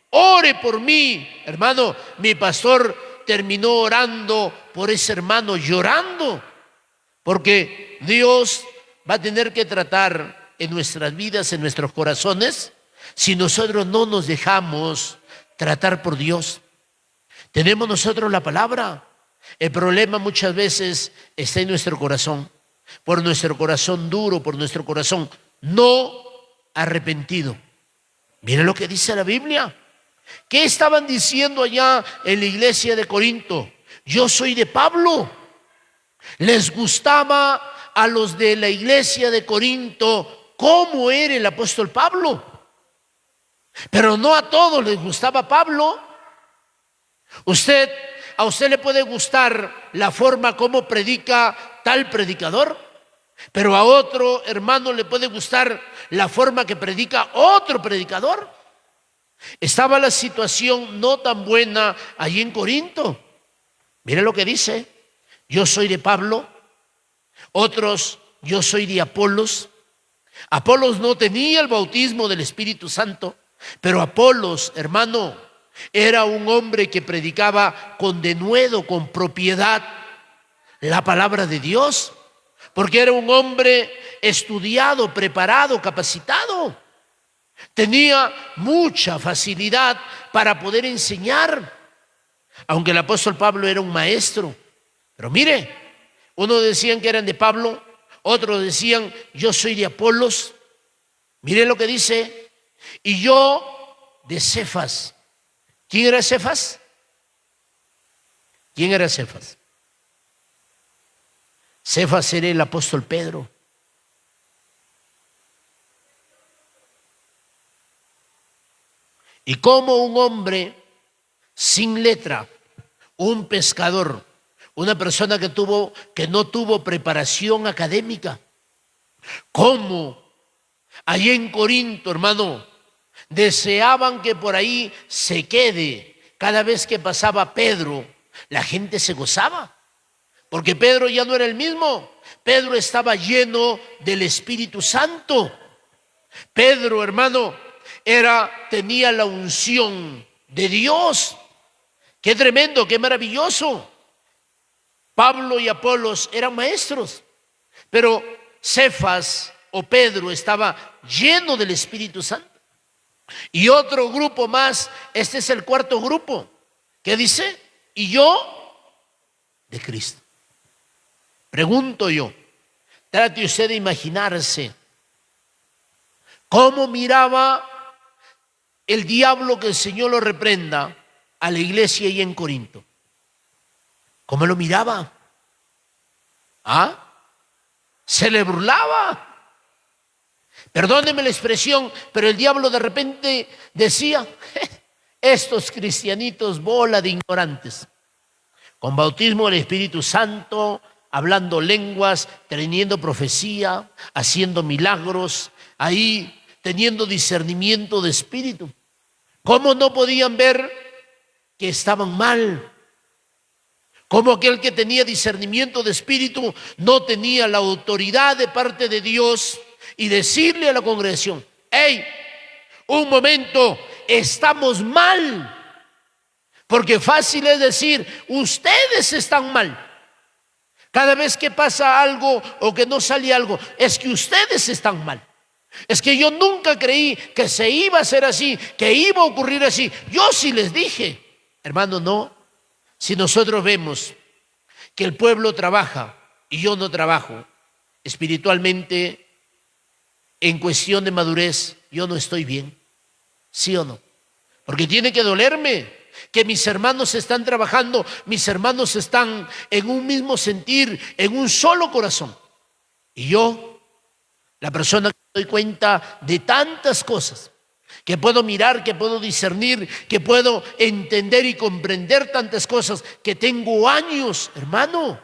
ore por mí. Hermano, mi pastor terminó orando por ese hermano, llorando, porque Dios va a tener que tratar en nuestras vidas, en nuestros corazones, si nosotros no nos dejamos tratar por Dios. Tenemos nosotros la palabra. El problema muchas veces está en nuestro corazón, por nuestro corazón duro, por nuestro corazón no arrepentido. Miren lo que dice la Biblia. ¿Qué estaban diciendo allá en la iglesia de Corinto? Yo soy de Pablo. Les gustaba a los de la iglesia de Corinto cómo era el apóstol Pablo, pero no a todos les gustaba Pablo. A usted le puede gustar la forma como predica tal predicador, pero a otro hermano le puede gustar la forma que predica otro predicador. Estaba la situación no tan buena allí en Corinto. Mire lo que dice: yo soy de Pablo, otros: yo soy de Apolos. Apolos no tenía el bautismo del Espíritu Santo, pero Apolos, hermano, era un hombre que predicaba con denuedo, con propiedad, la palabra de Dios, porque era un hombre estudiado, preparado, capacitado. Tenía mucha facilidad para poder enseñar, aunque el apóstol Pablo era un maestro. Pero mire, unos decían que eran de Pablo, otros decían yo soy de Apolos. Mire lo que dice, y yo de Cefas. ¿Quién era Cefas? ¿Quién era Cefas? Cefas era el apóstol Pedro. Y como un hombre sin letra, un pescador, una persona que no tuvo preparación académica, como allí en Corinto, hermano, deseaban que por ahí se quede. Cada vez que pasaba Pedro, la gente se gozaba, porque Pedro ya no era el mismo. Pedro estaba lleno del Espíritu Santo. Pedro, hermano, tenía la unción de Dios. Qué tremendo, qué maravilloso. Pablo y Apolos eran maestros, pero Cefas o Pedro estaba lleno del Espíritu Santo. Y otro grupo más, este es el cuarto grupo, ¿qué dice? Y yo de Cristo. Pregunto yo, trate usted de imaginarse cómo miraba el diablo, que el Señor lo reprenda, a la iglesia ahí en Corinto. ¿Cómo lo miraba? ¿Ah? Se le burlaba. Perdóneme la expresión, pero el diablo de repente decía, estos cristianitos, bola de ignorantes, con bautismo del Espíritu Santo, hablando lenguas, teniendo profecía, haciendo milagros, ahí teniendo discernimiento de espíritu. ¿Cómo no podían ver que estaban mal? ¿Cómo aquel que tenía discernimiento de espíritu no tenía la autoridad de parte de Dios y decirle a la congregación, hey, un momento, estamos mal? Porque fácil es decir, ustedes están mal. Cada vez que pasa algo o que no sale algo, es que ustedes están mal. Es que yo nunca creí que se iba a hacer así, que iba a ocurrir así. Yo sí les dije. Hermano, no. Si nosotros vemos que el pueblo trabaja y yo no trabajo espiritualmente, en cuestión de madurez, yo no estoy bien. ¿Sí o no? Porque tiene que dolerme que mis hermanos están trabajando, mis hermanos están en un mismo sentir, en un solo corazón. Y yo, la persona que me doy cuenta de tantas cosas, que puedo mirar, que puedo discernir, que puedo entender y comprender tantas cosas, que tengo años, hermano,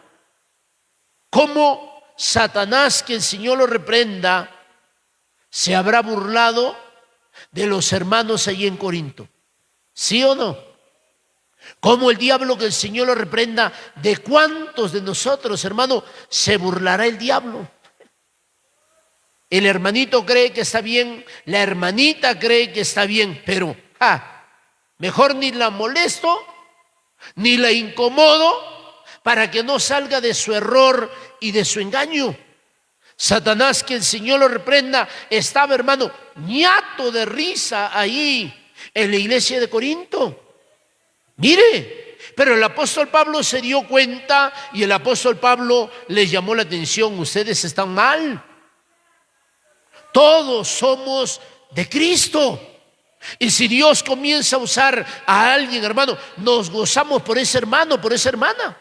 ¿cómo Satanás, que el Señor lo reprenda, se habrá burlado de los hermanos allí en Corinto? ¿Sí o no? ¿Cómo el diablo, que el Señor lo reprenda, de cuántos de nosotros, hermano, se burlará el diablo? El hermanito cree que está bien, la hermanita cree que está bien, pero mejor ni la molesto, ni la incomodo, para que no salga de su error y de su engaño. Satanás, que el Señor lo reprenda, estaba, hermano, ñato de risa ahí en la iglesia de Corinto. Mire, pero el apóstol Pablo se dio cuenta y el apóstol Pablo les llamó la atención, ustedes están mal. Todos somos de Cristo. Y si Dios comienza a usar a alguien, hermano, nos gozamos por ese hermano, por esa hermana.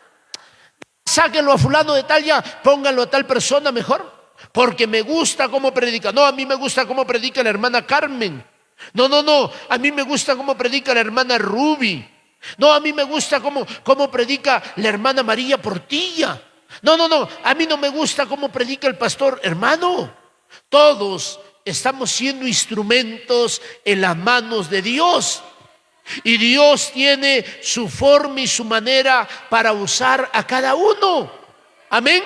Sáquenlo a fulano de tal, ya pónganlo a tal persona mejor, porque me gusta cómo predica. No, a mí me gusta cómo predica la hermana Carmen. No, a mí me gusta cómo predica la hermana Ruby. No, a mí me gusta cómo predica la hermana María Portilla. No, a mí no me gusta cómo predica el pastor. Hermano, todos estamos siendo instrumentos en las manos de Dios. Y Dios tiene su forma y su manera para usar a cada uno. Amén.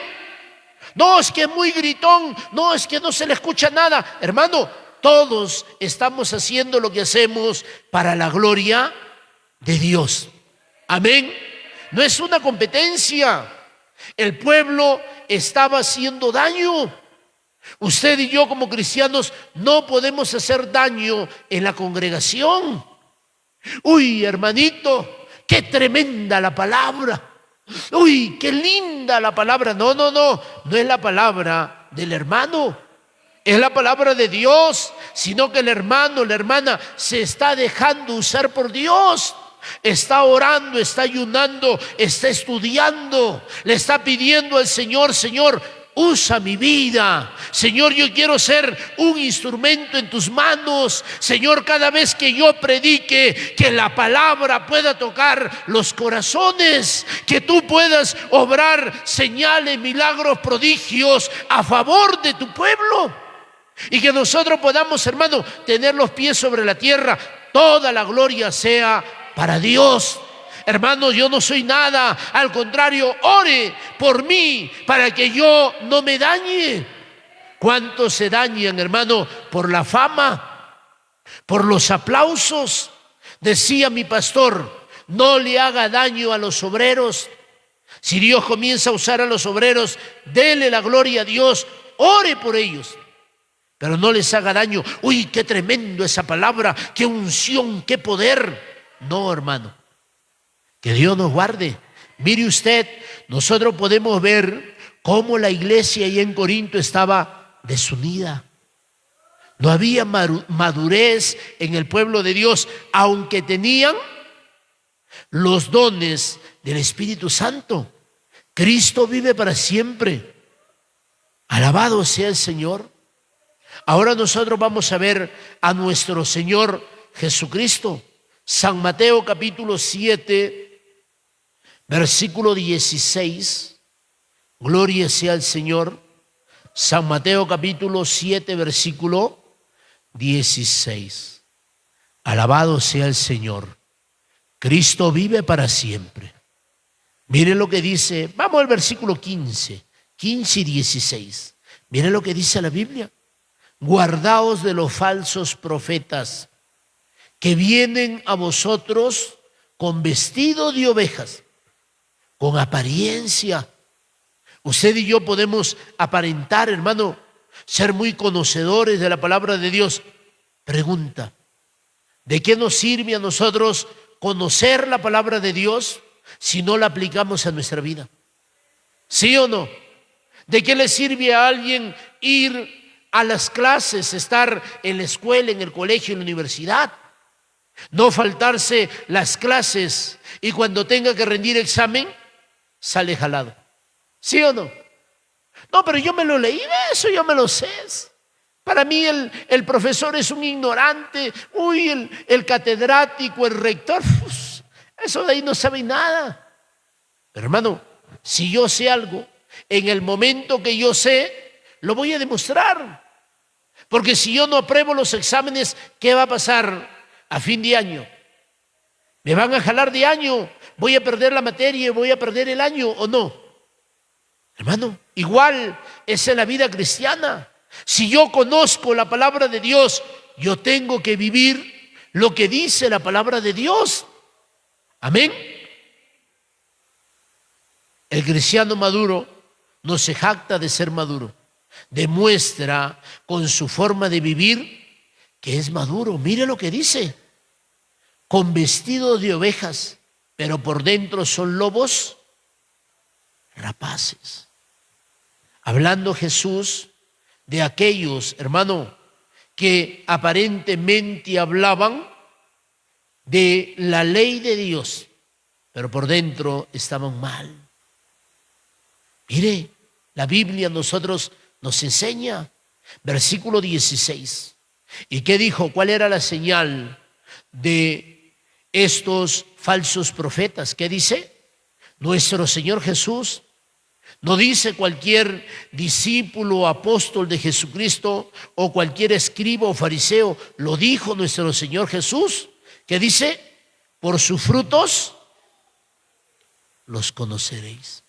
No, es que es muy gritón. No, es que no se le escucha nada. Hermano, todos estamos haciendo lo que hacemos para la gloria de Dios. Amén. No es una competencia. El pueblo estaba haciendo daño. Usted y yo como cristianos no podemos hacer daño en la congregación. Uy, hermanito, qué tremenda la palabra. Uy, qué linda la palabra. No, no, no, no es la palabra del hermano. Es la palabra de Dios, sino que el hermano, la hermana se está dejando usar por Dios. Está orando, está ayunando, está estudiando, le está pidiendo al Señor: Señor, usa mi vida. Señor, yo quiero ser un instrumento en tus manos. Señor, cada vez que yo predique, que la palabra pueda tocar los corazones, que tú puedas obrar señales, milagros, prodigios a favor de tu pueblo. Y que nosotros podamos, hermano, tener los pies sobre la tierra. Toda la gloria sea para Dios. Hermanos, yo no soy nada, al contrario, ore por mí para que yo no me dañe. ¿Cuántos se dañan, hermano, por la fama, por los aplausos? Decía mi pastor: no le haga daño a los obreros. Si Dios comienza a usar a los obreros, dele la gloria a Dios, ore por ellos, pero no les haga daño. Uy, qué tremendo esa palabra, qué unción, qué poder. No, hermano. Que Dios nos guarde. Mire usted, nosotros podemos ver cómo la iglesia ahí en Corinto estaba desunida. No había madurez en el pueblo de Dios, aunque tenían los dones del Espíritu Santo. Cristo vive para siempre. Alabado sea el Señor. Ahora nosotros vamos a ver a nuestro Señor Jesucristo. San Mateo capítulo 7, versículo 16, gloria sea al Señor. San Mateo capítulo 7, versículo 16. Alabado sea el Señor. Cristo vive para siempre. Mire lo que dice, vamos al versículo 15 y 16. Mire lo que dice la Biblia. Guardaos de los falsos profetas que vienen a vosotros con vestido de ovejas, con apariencia. Usted y yo podemos aparentar, hermano, ser muy conocedores de la palabra de Dios. Pregunta: ¿de qué nos sirve a nosotros conocer la palabra de Dios si no la aplicamos a nuestra vida? ¿Sí o no? ¿De qué le sirve a alguien ir a las clases, estar en la escuela, en el colegio, en la universidad, no faltarse las clases y cuando tenga que rendir examen sale jalado? ¿Sí o no? No, pero yo me lo leí, eso yo me lo sé. Para mí el profesor es un ignorante. Uy, el catedrático, el rector, eso de ahí no sabe nada. Pero hermano, si yo sé algo, en el momento que yo sé, lo voy a demostrar. Porque si yo no apruebo los exámenes, ¿qué va a pasar a fin de año? ¿Me van a jalar de año? ¿Voy a perder la materia? ¿Voy a perder el año o no? Hermano, igual es en la vida cristiana. Si yo conozco la palabra de Dios, yo tengo que vivir lo que dice la palabra de Dios. Amén. El cristiano maduro no se jacta de ser maduro. Demuestra con su forma de vivir que es maduro. Mire lo que dice: con vestido de ovejas, pero por dentro son lobos rapaces. Hablando Jesús de aquellos, hermano, que aparentemente hablaban de la ley de Dios, pero por dentro estaban mal. Mire, la Biblia a nosotros nos enseña, versículo 16. ¿Y qué dijo? ¿Cuál era la señal de estos falsos profetas? ¿Qué dice? Nuestro Señor Jesús. No dice cualquier discípulo o apóstol de Jesucristo o cualquier escriba o fariseo. Lo dijo nuestro Señor Jesús. ¿Qué dice? Por sus frutos los conoceréis.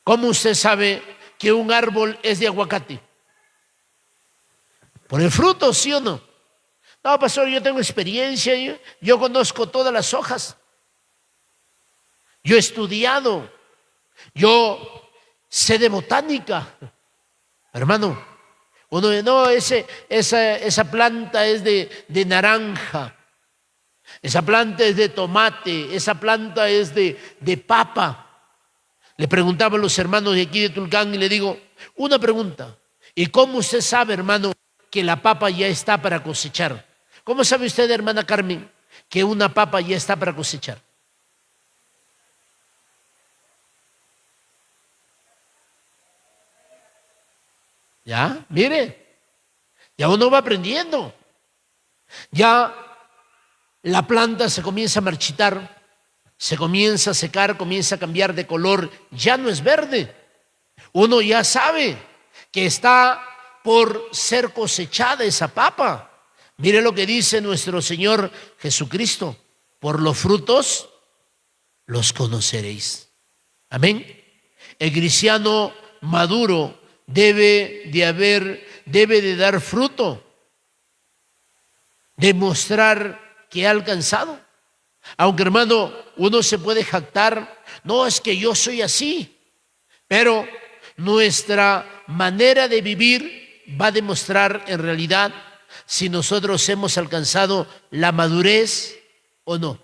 ¿Cómo usted sabe que un árbol es de aguacate? ¿Por el fruto, sí o no? No, pastor, yo tengo experiencia, yo conozco todas las hojas. Yo he estudiado, yo sé de botánica. Hermano, Uno dice, no, esa planta es de naranja, esa planta es de tomate, esa planta es de papa. Le preguntaba a los hermanos de aquí de Tulcán y le digo, una pregunta, ¿y cómo usted sabe, hermano, que la papa ya está para cosechar? ¿Cómo sabe usted, hermana Carmen, que una papa ya está para cosechar? Ya, mire, ya uno va aprendiendo. Ya la planta se comienza a marchitar, se comienza a secar, comienza a cambiar de color, ya no es verde. Uno ya sabe que está por ser cosechada esa papa. Mire lo que dice nuestro Señor Jesucristo: por los frutos los conoceréis. Amén. El cristiano maduro debe de dar fruto, demostrar que ha alcanzado. Aunque, hermano, uno se puede jactar, no, es que yo soy así, pero nuestra manera de vivir va a demostrar en realidad si nosotros hemos alcanzado la madurez o no.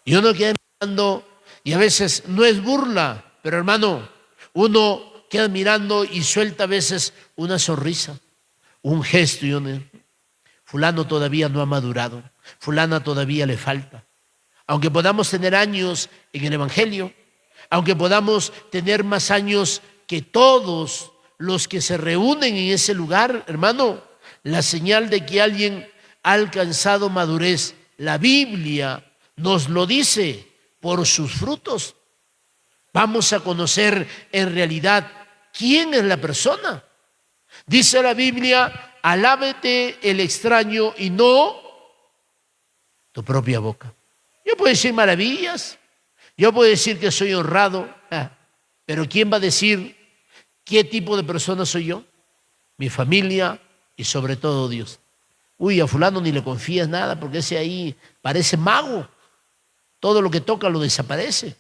Y uno queda mirando, y a veces no es burla, pero hermano, uno queda mirando y suelta a veces una sonrisa, un gesto, y uno, fulano todavía no ha madurado, fulana todavía le falta. Aunque podamos tener años en el Evangelio, aunque podamos tener más años que todos los que se reúnen en ese lugar, hermano, la señal de que alguien ha alcanzado madurez, la Biblia nos lo dice: por sus frutos. Vamos a conocer en realidad quién es la persona. Dice la Biblia: alábete el extraño y no tu propia boca. Yo puedo decir maravillas, yo puedo decir que soy honrado, pero ¿quién va a decir qué tipo de persona soy yo? Mi familia y sobre todo Dios. Uy, a fulano ni le confías nada porque ese ahí parece mago. Todo lo que toca lo desaparece.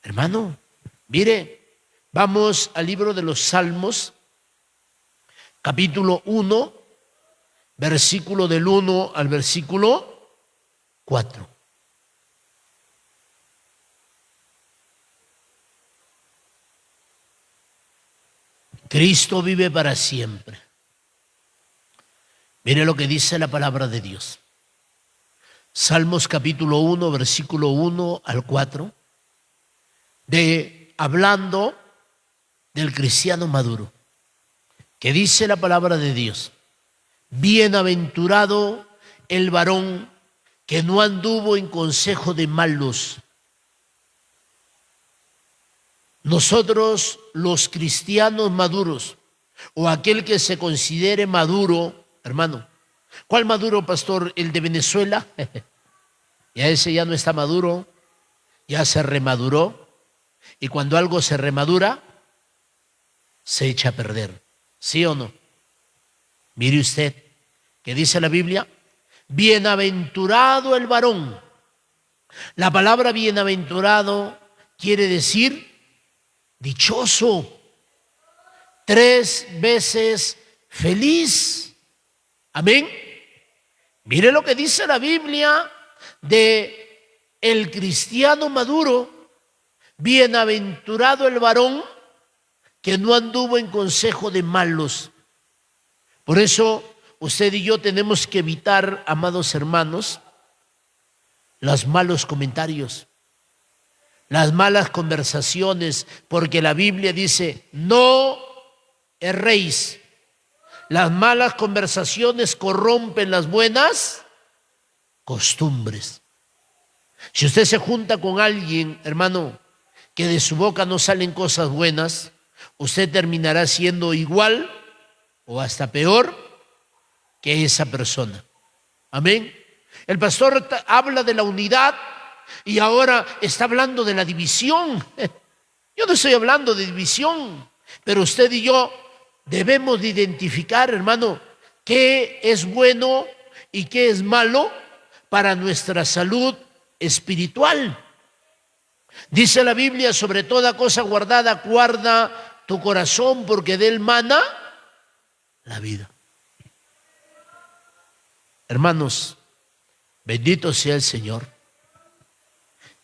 Hermano, mire, vamos al libro de los Salmos, capítulo 1, versículo del 1 al versículo 4. Cristo vive para siempre. Mire lo que dice la palabra de Dios. Salmos capítulo 1, versículo 1 al 4, hablando del cristiano maduro, que dice la palabra de Dios: bienaventurado el varón que no anduvo en consejo de malos. Nosotros, los cristianos maduros, o aquel que se considere maduro, hermano, ¿cuál maduro, pastor? ¿El de Venezuela? Ya ese ya no está maduro, ya se remaduró, y cuando algo se remadura, se echa a perder, ¿sí o no? Mire usted, ¿qué dice la Biblia? Bienaventurado el varón. La palabra bienaventurado quiere decir dichoso, 3 veces feliz. Amén. Mire lo que dice la Biblia de el cristiano maduro: bienaventurado el varón que no anduvo en consejo de malos. Por eso usted y yo tenemos que evitar, amados hermanos, los malos comentarios, las malas conversaciones, porque la Biblia dice: no erréis. Las malas conversaciones corrompen las buenas costumbres. Si usted se junta con alguien, hermano, que de su boca no salen cosas buenas, usted terminará siendo igual o hasta peor que esa persona. Amén. El pastor habla de la unidad y ahora está hablando de la división. Yo no estoy hablando de división, pero usted y yo debemos de identificar, hermano, qué es bueno y qué es malo para nuestra salud espiritual. Dice la Biblia: sobre toda cosa guardada, guarda tu corazón, porque de él mana la vida. Hermanos, bendito sea el Señor.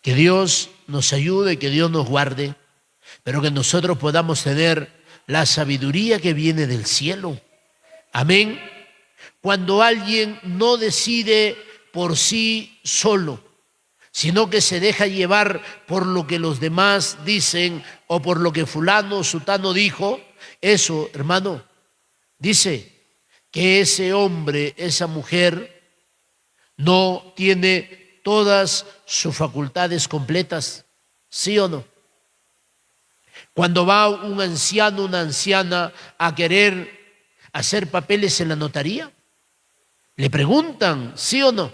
Que Dios nos ayude, que Dios nos guarde, pero que nosotros podamos tener la sabiduría que viene del cielo. Amén. Cuando alguien no decide por sí solo, sino que se deja llevar por lo que los demás dicen o por lo que fulano o sutano dijo, eso, hermano, dice que ese hombre, esa mujer, no tiene todas sus facultades completas, ¿sí o no? Cuando va un anciano, una anciana a querer hacer papeles en la notaría, le preguntan, ¿sí o no?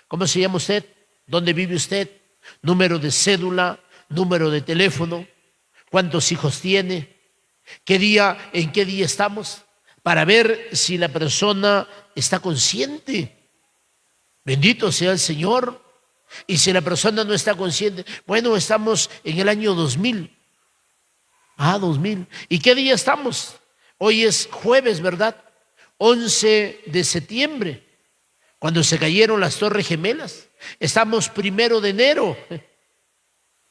¿Cómo se llama usted? ¿Dónde vive usted? Número de cédula, número de teléfono, cuántos hijos tiene, en qué día estamos, para ver si la persona está consciente. Bendito sea el Señor. Y si la persona no está consciente, bueno, estamos en el año 2000. 2000. ¿Y qué día estamos? Hoy es jueves, ¿verdad? 11 de septiembre, cuando se cayeron las Torres Gemelas. Estamos 1 de enero.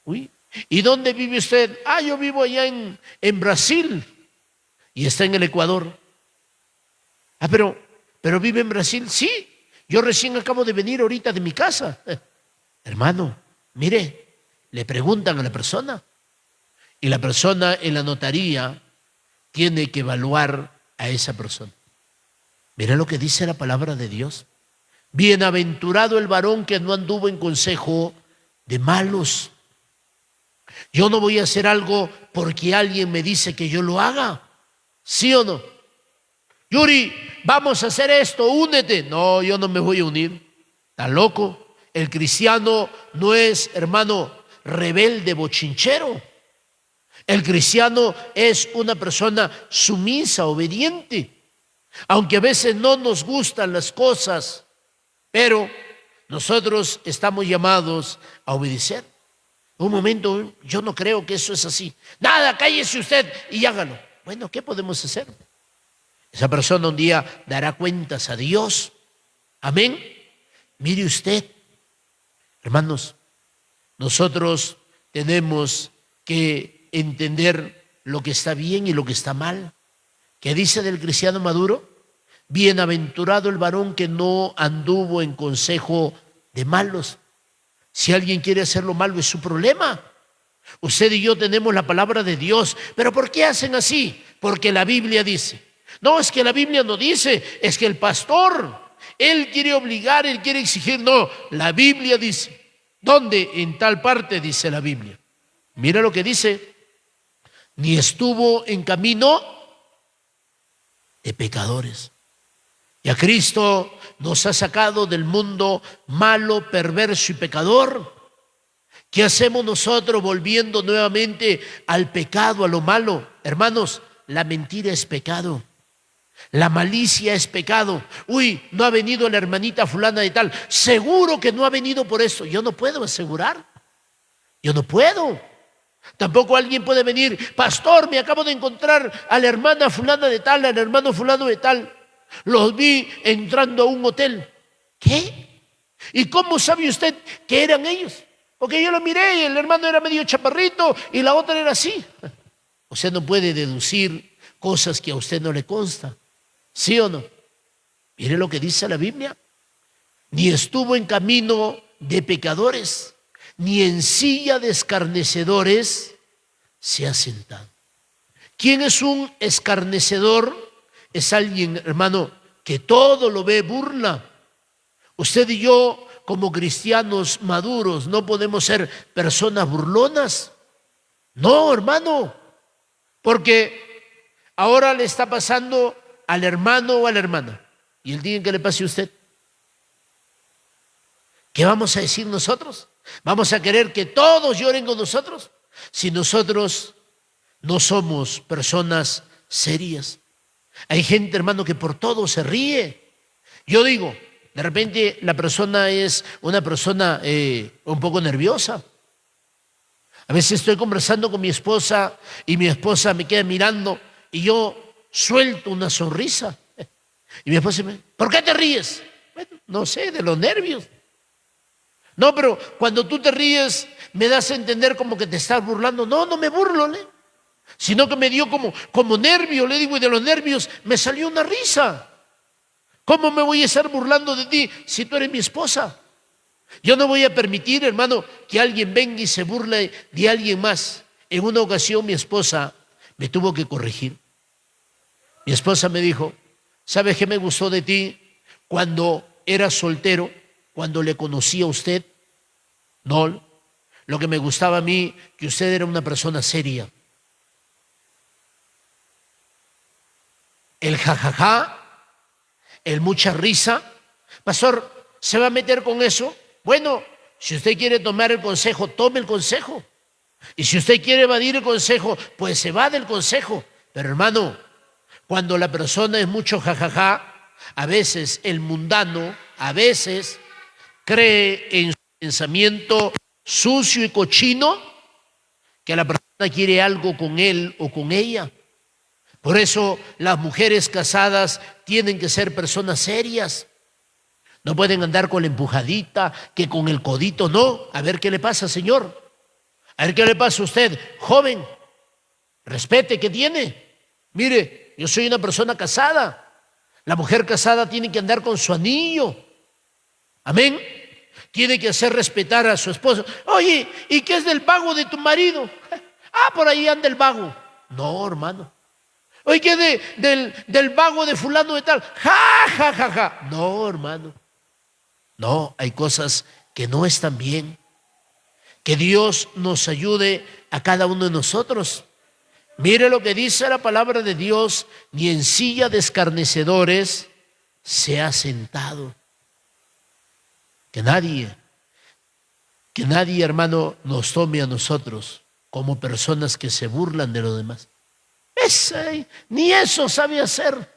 Uy. ¿Y dónde vive usted? Yo vivo allá en Brasil. Y está en el Ecuador. Pero vive en Brasil. Sí, yo recién acabo de venir ahorita de mi casa. Hermano, mire, le preguntan a la persona. Y la persona en la notaría tiene que evaluar a esa persona. Mira lo que dice la palabra de Dios. Bienaventurado el varón que no anduvo en consejo de malos. Yo no voy a hacer algo porque alguien me dice que yo lo haga. ¿Sí o no? Yuri, vamos a hacer esto, únete. No, yo no me voy a unir. ¿Está loco? El cristiano no es, hermano, rebelde, bochinchero. El cristiano es una persona sumisa, obediente. Aunque a veces no nos gustan las cosas, pero nosotros estamos llamados a obedecer. Un momento, yo no creo que eso es así. Nada, cállese usted y hágalo. Bueno, ¿qué podemos hacer? Esa persona un día dará cuentas a Dios. Amén. Mire usted, hermanos, nosotros tenemos que entender lo que está bien y lo que está mal. ¿Qué dice del cristiano maduro? Bienaventurado el varón que no anduvo en consejo de malos. Si alguien quiere hacer lo malo es su problema. Usted y yo tenemos la palabra de Dios. ¿Pero por qué hacen así? Porque la Biblia dice. No, es que la Biblia no dice, es que el pastor, él quiere obligar, él quiere exigir. No, la Biblia dice. ¿Dónde? En tal parte dice la Biblia. Mira lo que dice. Ni estuvo en camino de pecadores. Y a Cristo nos ha sacado del mundo malo, perverso y pecador. ¿Qué hacemos nosotros volviendo nuevamente al pecado, a lo malo? Hermanos, la mentira es pecado. La malicia es pecado. Uy, no ha venido la hermanita fulana de tal. Seguro que no ha venido por eso. Yo no puedo asegurar. Yo no puedo. Tampoco alguien puede venir, pastor, me acabo de encontrar a la hermana fulana de tal, al hermano fulano de tal. Los vi entrando a un hotel. ¿Qué? ¿Y cómo sabe usted que eran ellos? Porque yo lo miré y el hermano era medio chaparrito y la otra era así. Usted no puede deducir cosas que a usted no le consta. ¿Sí o no? Mire lo que dice la Biblia. Ni estuvo en camino de pecadores, ni en silla de escarnecedores se ha sentado. ¿Quién es un escarnecedor? Es alguien, hermano, que todo lo ve burla. Usted y yo, como cristianos maduros, no podemos ser personas burlonas. No, hermano, porque ahora le está pasando al hermano o a la hermana. Y el día en que le pase a usted, ¿qué vamos a decir nosotros? ¿Vamos a querer que todos lloren con nosotros? Si nosotros no somos personas serias. Hay gente, hermano, que por todo se ríe. Yo digo, de repente la persona es una persona un poco nerviosa. A veces estoy conversando con mi esposa y mi esposa me queda mirando y yo suelto una sonrisa. Y mi esposa me dice, ¿por qué te ríes? Bueno, no sé, de los nervios. No, pero cuando tú te ríes, me das a entender como que te estás burlando. No, no me burlo, sino que me dio como nervio, le digo, y de los nervios me salió una risa. ¿Cómo me voy a estar burlando de ti si tú eres mi esposa? Yo no voy a permitir, hermano, que alguien venga y se burle de alguien más. En una ocasión mi esposa me tuvo que corregir. Mi esposa me dijo, ¿sabes qué me gustó de ti cuando eras soltero, cuando le conocí a usted? No, lo que me gustaba a mí, que usted era una persona seria. El jajaja, el mucha risa. Pastor, ¿se va a meter con eso? Bueno, si usted quiere tomar el consejo, tome el consejo. Y si usted quiere evadir el consejo, pues se va del consejo. Pero hermano, cuando la persona es mucho jajaja, a veces el mundano, a veces cree en su pensamiento sucio y cochino que la persona quiere algo con él o con ella. Por eso las mujeres casadas tienen que ser personas serias. No pueden andar con la empujadita, que con el codito, no. A ver qué le pasa, señor. A ver qué le pasa a usted, joven. Respete, ¿qué tiene? Mire, yo soy una persona casada. La mujer casada tiene que andar con su anillo. Amén. Tiene que hacer respetar a su esposo. Oye, ¿y qué es del vago de tu marido? Ah, por ahí anda el vago. No, hermano. Oye, ¿qué es del vago de fulano de tal? Ja, ja, ja, ja. No, hermano. No, hay cosas que no están bien. Que Dios nos ayude a cada uno de nosotros. Mire lo que dice la palabra de Dios, ni en silla de escarnecedores se ha sentado. Que nadie, hermano, nos tome a nosotros como personas que se burlan de los demás. Ni eso sabe hacer.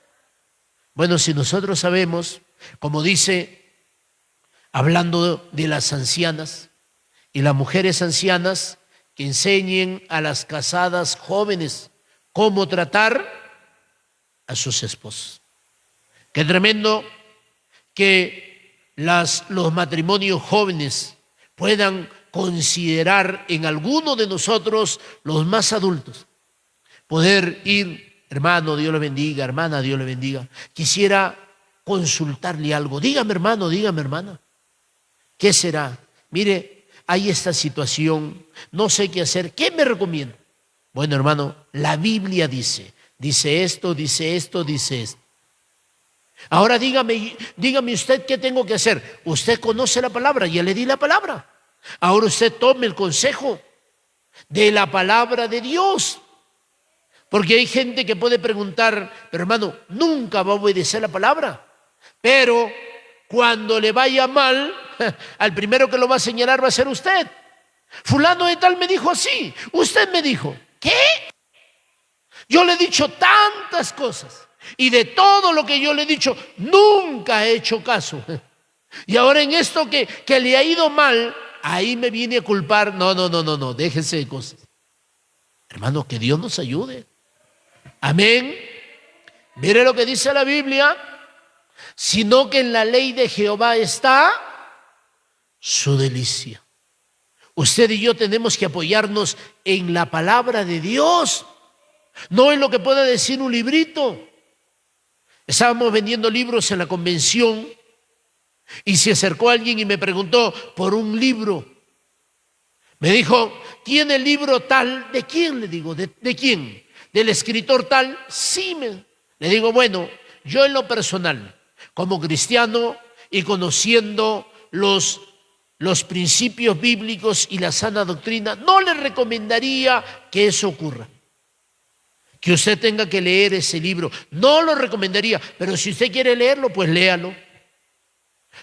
Bueno, si nosotros sabemos, como dice, hablando de las ancianas y las mujeres ancianas, que enseñen a las casadas jóvenes cómo tratar a sus esposos. Qué tremendo que los matrimonios jóvenes puedan considerar en alguno de nosotros, los más adultos, poder ir, hermano, Dios le bendiga, hermana, Dios le bendiga. Quisiera consultarle algo. Dígame, hermano, dígame, hermana. ¿Qué será? Mire, hay esta situación, no sé qué hacer. ¿Qué me recomienda? Bueno, hermano, la Biblia dice esto, dice esto, dice esto. Ahora dígame usted qué tengo que hacer. Usted conoce la palabra, ya le di la palabra. Ahora usted tome el consejo de la palabra de Dios. Porque hay gente que puede preguntar, pero hermano, nunca va a obedecer la palabra. Pero cuando le vaya mal, al primero que lo va a señalar va a ser usted. Fulano de tal me dijo así, usted me dijo, ¿qué? Yo le he dicho tantas cosas y de todo lo que yo le he dicho, nunca he hecho caso. Y ahora en esto que le ha ido mal, ahí me viene a culpar. No, déjese de cosas. Hermano, que Dios nos ayude. Amén. Mire lo que dice la Biblia, sino que en la ley de Jehová está su delicia. Usted y yo tenemos que apoyarnos en la palabra de Dios, no en lo que pueda decir un librito. Estábamos vendiendo libros en la convención y se acercó alguien y me preguntó por un libro. Me dijo, ¿tiene el libro tal? ¿De quién? Le digo, ¿de quién? ¿Del escritor tal? Sí. Le digo, bueno, yo en lo personal, como cristiano y conociendo los principios bíblicos y la sana doctrina, no le recomendaría que eso ocurra. Que usted tenga que leer ese libro. No lo recomendaría, pero si usted quiere leerlo, pues léalo.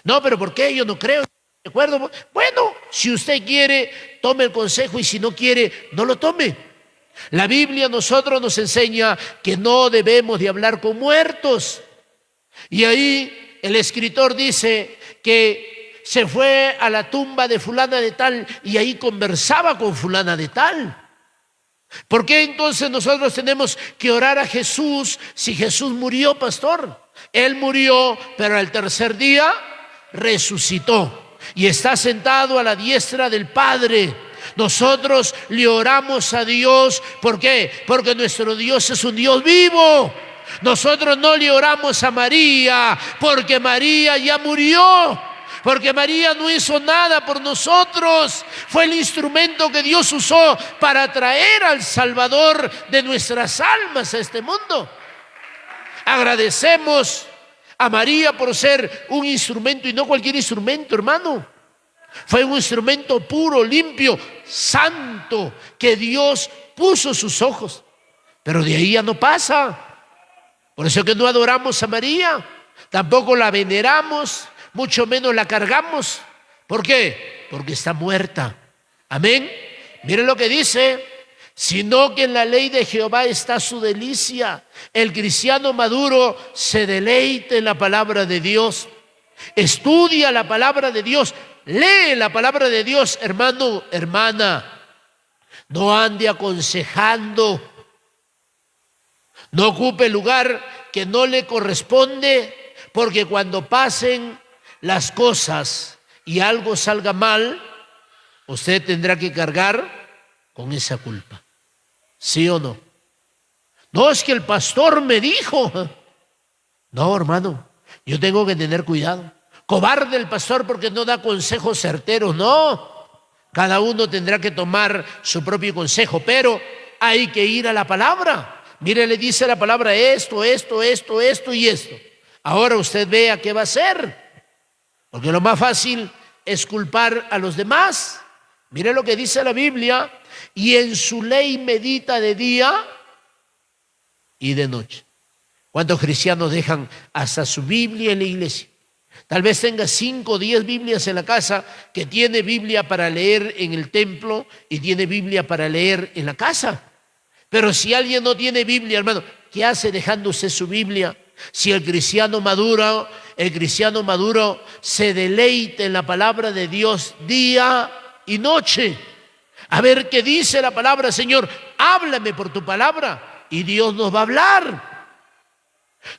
No, pero ¿por qué? Yo no creo. ¿De acuerdo? Bueno, si usted quiere, tome el consejo y si no quiere, no lo tome. La Biblia a nosotros nos enseña que no debemos de hablar con muertos. Y ahí el escritor dice que se fue a la tumba de fulana de tal y ahí conversaba con fulana de tal. ¿Por qué entonces nosotros tenemos que orar a Jesús si Jesús murió, pastor? Él murió, pero al tercer día resucitó y está sentado a la diestra del Padre. Nosotros le oramos a Dios. ¿Por qué? Porque nuestro Dios es un Dios vivo. Nosotros no le oramos a María porque María ya murió, porque María no hizo nada por nosotros. Fue el instrumento que Dios usó para traer al Salvador de nuestras almas a este mundo. Agradecemos a María por ser un instrumento, y no cualquier instrumento, hermano. Fue un instrumento puro, limpio, santo, que Dios puso sus ojos. Pero de ahí ya no pasa. Por eso es que no adoramos a María, tampoco la veneramos, mucho menos la cargamos. ¿Por qué? Porque está muerta. Amén. Miren lo que dice: sino que en la ley de Jehová está su delicia. El cristiano maduro se deleita en la palabra de Dios, estudia la palabra de Dios, lee la palabra de Dios. Hermano, hermana, no ande aconsejando, no ocupe el lugar que no le corresponde, porque cuando pasen las cosas y algo salga mal, usted tendrá que cargar con esa culpa. ¿Sí o no? No es que el pastor me dijo. No, hermano, yo tengo que tener cuidado. Cobarde el pastor porque no da consejos certeros. No, cada uno tendrá que tomar su propio consejo, pero hay que ir a la palabra. Mire, le dice la palabra esto y esto. Ahora usted vea qué va a hacer, porque lo más fácil es culpar a los demás. Mire lo que dice la Biblia: y en su ley medita de día y de noche. ¿Cuántos cristianos dejan hasta su Biblia en la iglesia? Tal vez tenga 5 o 10 Biblias en la casa, que tiene Biblia para leer en el templo y tiene Biblia para leer en la casa. Pero si alguien no tiene Biblia, hermano, ¿qué hace dejándose su Biblia? Si el cristiano maduro se deleita en la palabra de Dios día y noche. A ver qué dice la palabra. Señor, háblame por tu palabra, y Dios nos va a hablar.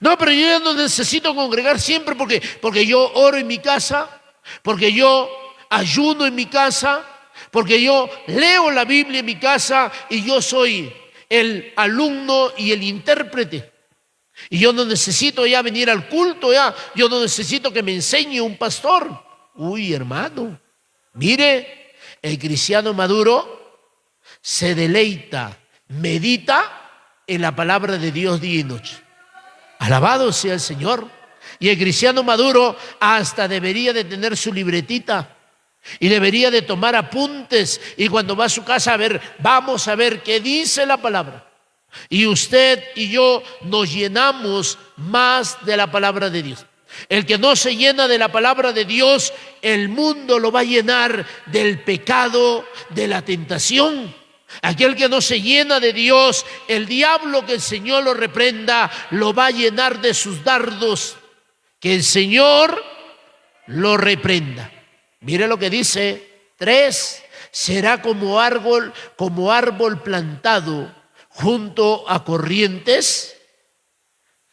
No, pero yo ya no necesito congregar siempre porque yo oro en mi casa, porque yo ayuno en mi casa, porque yo leo la Biblia en mi casa y yo soy el alumno y el intérprete. Y yo no necesito ya venir al culto, yo no necesito que me enseñe un pastor. Uy, hermano, mire, el cristiano maduro se deleita, medita en la palabra de Dios día y noche. Alabado sea el Señor. Y el cristiano maduro hasta debería de tener su libretita y debería de tomar apuntes, y cuando va a su casa, vamos a ver qué dice la palabra. Y usted y yo nos llenamos más de la palabra de Dios. El que no se llena de la palabra de Dios, el mundo lo va a llenar del pecado, de la tentación. Aquel que no se llena de Dios, el diablo, que el Señor lo reprenda, lo va a llenar de sus dardos. Que el Señor lo reprenda. Mire lo que dice 3: será como árbol plantado junto a corrientes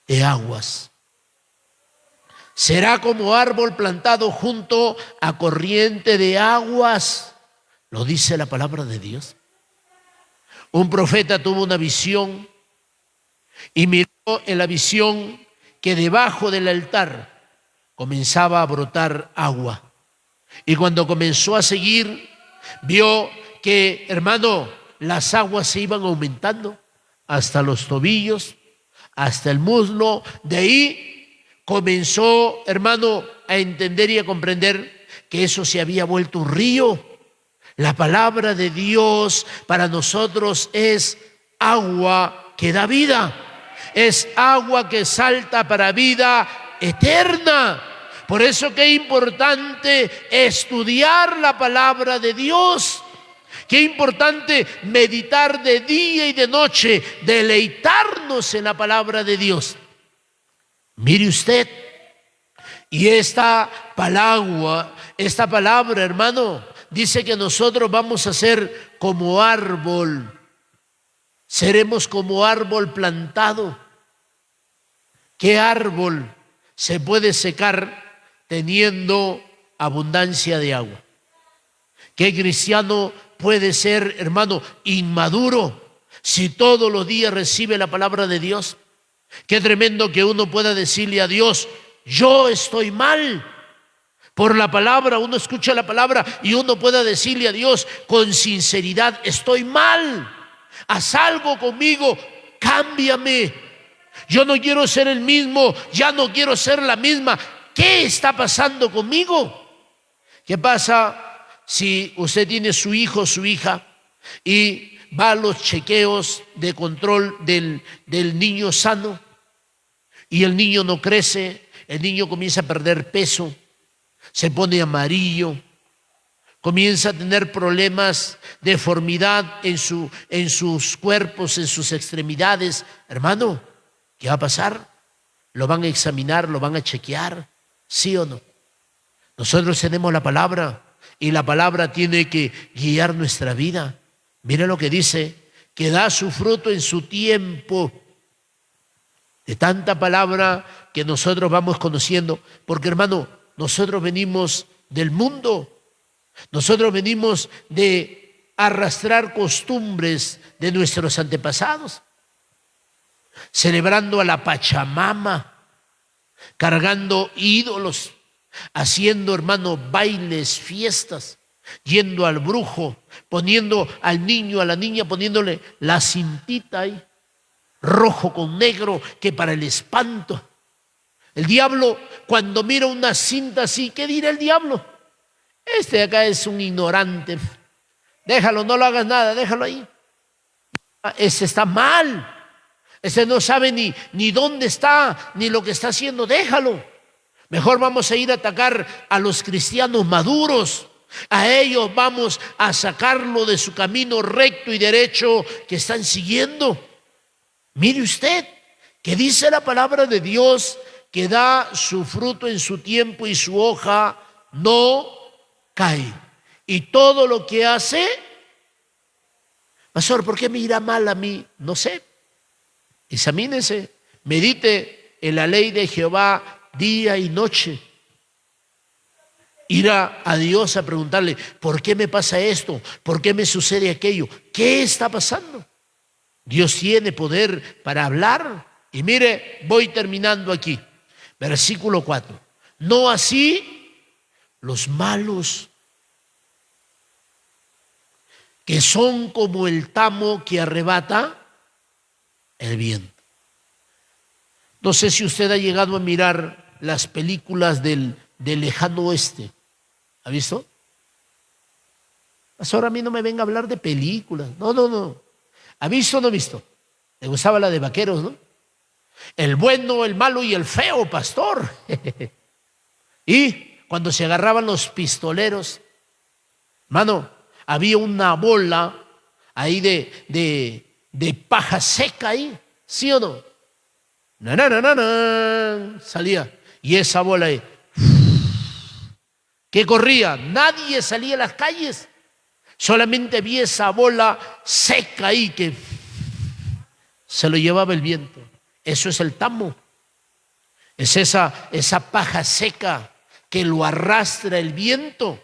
de aguas. Será como árbol plantado junto a corriente de aguas. Lo dice la palabra de Dios. Un profeta tuvo una visión y miró en la visión que debajo del altar comenzaba a brotar agua. Y cuando comenzó a seguir, vio que, hermano, las aguas se iban aumentando hasta los tobillos, hasta el muslo. De ahí comenzó, hermano, a entender y a comprender que eso se había vuelto un río. La palabra de Dios para nosotros es agua que da vida, es agua que salta para vida eterna. Por eso que es importante estudiar la palabra de Dios. Qué importante meditar de día y de noche, deleitarnos en la palabra de Dios. Mire usted, y esta palabra, hermano, dice que nosotros vamos a ser como árbol Seremos como árbol plantado. ¿Qué árbol se puede secar teniendo abundancia de agua? ¿Qué cristiano puede ser, hermano, inmaduro si todos los días recibe la palabra de Dios? Qué tremendo que uno pueda decirle a Dios: yo estoy mal. Por la palabra, uno escucha la palabra y uno pueda decirle a Dios con sinceridad: estoy mal, haz algo conmigo, cámbiame. Yo no quiero ser el mismo, ya no quiero ser la misma. ¿Qué está pasando conmigo? ¿Qué pasa si usted tiene su hijo o su hija y va a los chequeos de control del niño sano y el niño no crece, el niño comienza a perder peso, se pone amarillo, comienza a tener problemas, deformidad en sus cuerpos, en sus extremidades? Hermano, ¿qué va a pasar? Lo van a examinar, lo van a chequear, ¿sí o no? Nosotros tenemos la palabra y la palabra tiene que guiar nuestra vida. Mira lo que dice, que da su fruto en su tiempo. De tanta palabra que nosotros vamos conociendo, porque hermano, nosotros venimos del mundo, nosotros venimos de arrastrar costumbres de nuestros antepasados, celebrando a la Pachamama, cargando ídolos, haciendo, hermano, bailes, fiestas, yendo al brujo, poniendo al niño, a la niña, poniéndole la cintita ahí, rojo con negro, que para el espanto. El diablo, cuando mira una cinta así, ¿qué dirá el diablo? Este de acá es un ignorante, déjalo, no lo hagas nada, déjalo ahí. Ese está mal, ese no sabe ni dónde está, ni lo que está haciendo, déjalo. Mejor vamos a ir a atacar a los cristianos maduros. A ellos vamos a sacarlo de su camino recto y derecho que están siguiendo. Mire usted, que dice la palabra de Dios, que da su fruto en su tiempo y su hoja no cae. Y todo lo que hace, pastor, ¿por qué me irá mal a mí? No sé. Examínese, medite en la ley de Jehová día y noche. Ir a Dios a preguntarle: ¿por qué me pasa esto? ¿Por qué me sucede aquello? ¿Qué está pasando? Dios tiene poder para hablar. Y mire, voy terminando aquí. Versículo 4. No así los malos, que son como el tamo que arrebata el viento. No sé si usted ha llegado a mirar las películas del lejano oeste. ¿Ha visto? Pastor, a mí no me venga a hablar de películas. No. ¿Ha visto o no ha visto? Le gustaba la de vaqueros, ¿no? El bueno, el malo y el feo, pastor. Y cuando se agarraban los pistoleros, hermano, había una bola ahí de paja seca ahí, ¿sí o no? Salía. Y esa bola ahí, que corría, nadie salía a las calles, solamente vi esa bola seca ahí que se lo llevaba el viento. Eso es el tamo, es esa paja seca que lo arrastra el viento.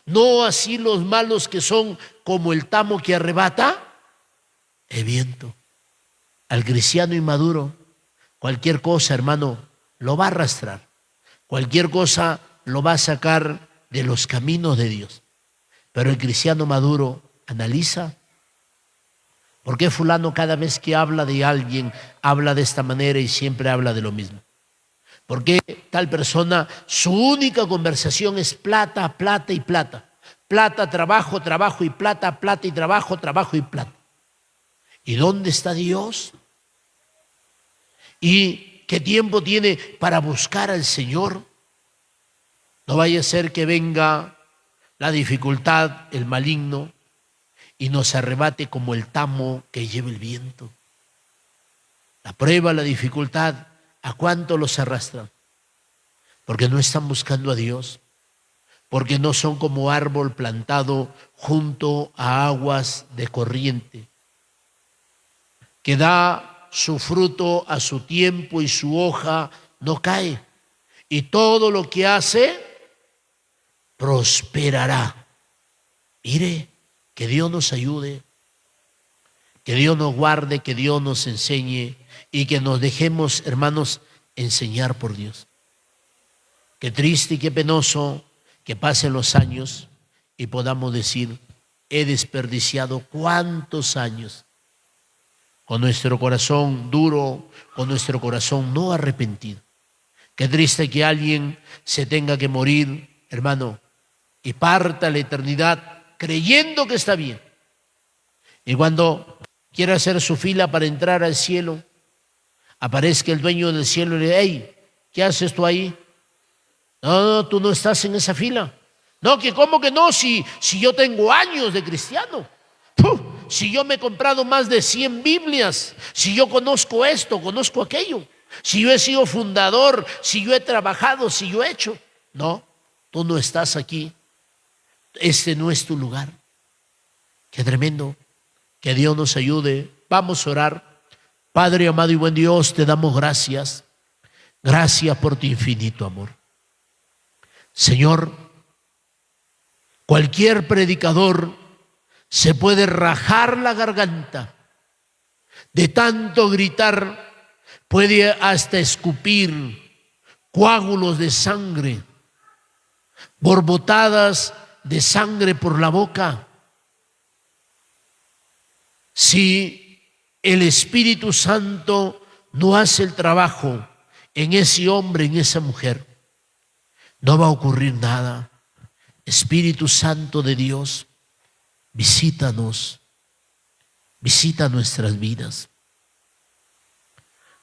No así los malos, que son como el tamo que arrebata el viento. Al cristiano inmaduro, cualquier cosa, hermano, lo va a arrastrar. Cualquier cosa lo va a sacar de los caminos de Dios. Pero el cristiano maduro analiza: ¿por qué fulano cada vez que habla de alguien habla de esta manera y siempre habla de lo mismo? ¿Por qué tal persona, su única conversación es plata, plata y plata? Plata, trabajo, trabajo y plata, plata y trabajo, trabajo y plata. ¿Y dónde está Dios? ¿Y qué tiempo tiene para buscar al Señor? No vaya a ser que venga la dificultad, el maligno, y nos arrebate como el tamo que lleva el viento. La prueba, la dificultad, ¿a cuánto los arrastran? Porque no están buscando a Dios, porque no son como árbol plantado junto a aguas de corriente. que da su fruto a su tiempo y su hoja no cae. Y todo lo que hace prosperará. Mire, que Dios nos ayude, que Dios nos guarde, que Dios nos enseñe y que nos dejemos, hermanos, enseñar por Dios. Qué triste y qué penoso que pasen los años y podamos decir, he desperdiciado cuántos años con nuestro corazón duro, con nuestro corazón no arrepentido. Qué triste que alguien se tenga que morir, hermano, y parta a la eternidad creyendo que está bien. Y cuando quiera hacer su fila para entrar al cielo, aparezca el dueño del cielo y le dice, hey, ¿qué haces tú ahí? No, tú no estás en esa fila. No, que cómo que no, si yo tengo años de cristiano. Si yo me he comprado más de 100 Biblias, si yo conozco esto, conozco aquello, si yo he sido fundador, si yo he trabajado, si yo he hecho. No, tú no estás aquí. Este no es tu lugar. Qué tremendo. Que Dios nos ayude. Vamos a orar. Padre amado y buen Dios, te damos gracias. Gracias por tu infinito amor. Señor, cualquier predicador se puede rajar la garganta de tanto gritar, puede hasta escupir coágulos de sangre, borbotadas de sangre por la boca. Si el Espíritu Santo no hace el trabajo en ese hombre, en esa mujer, no va a ocurrir nada. Espíritu Santo de Dios, visítanos, visita nuestras vidas.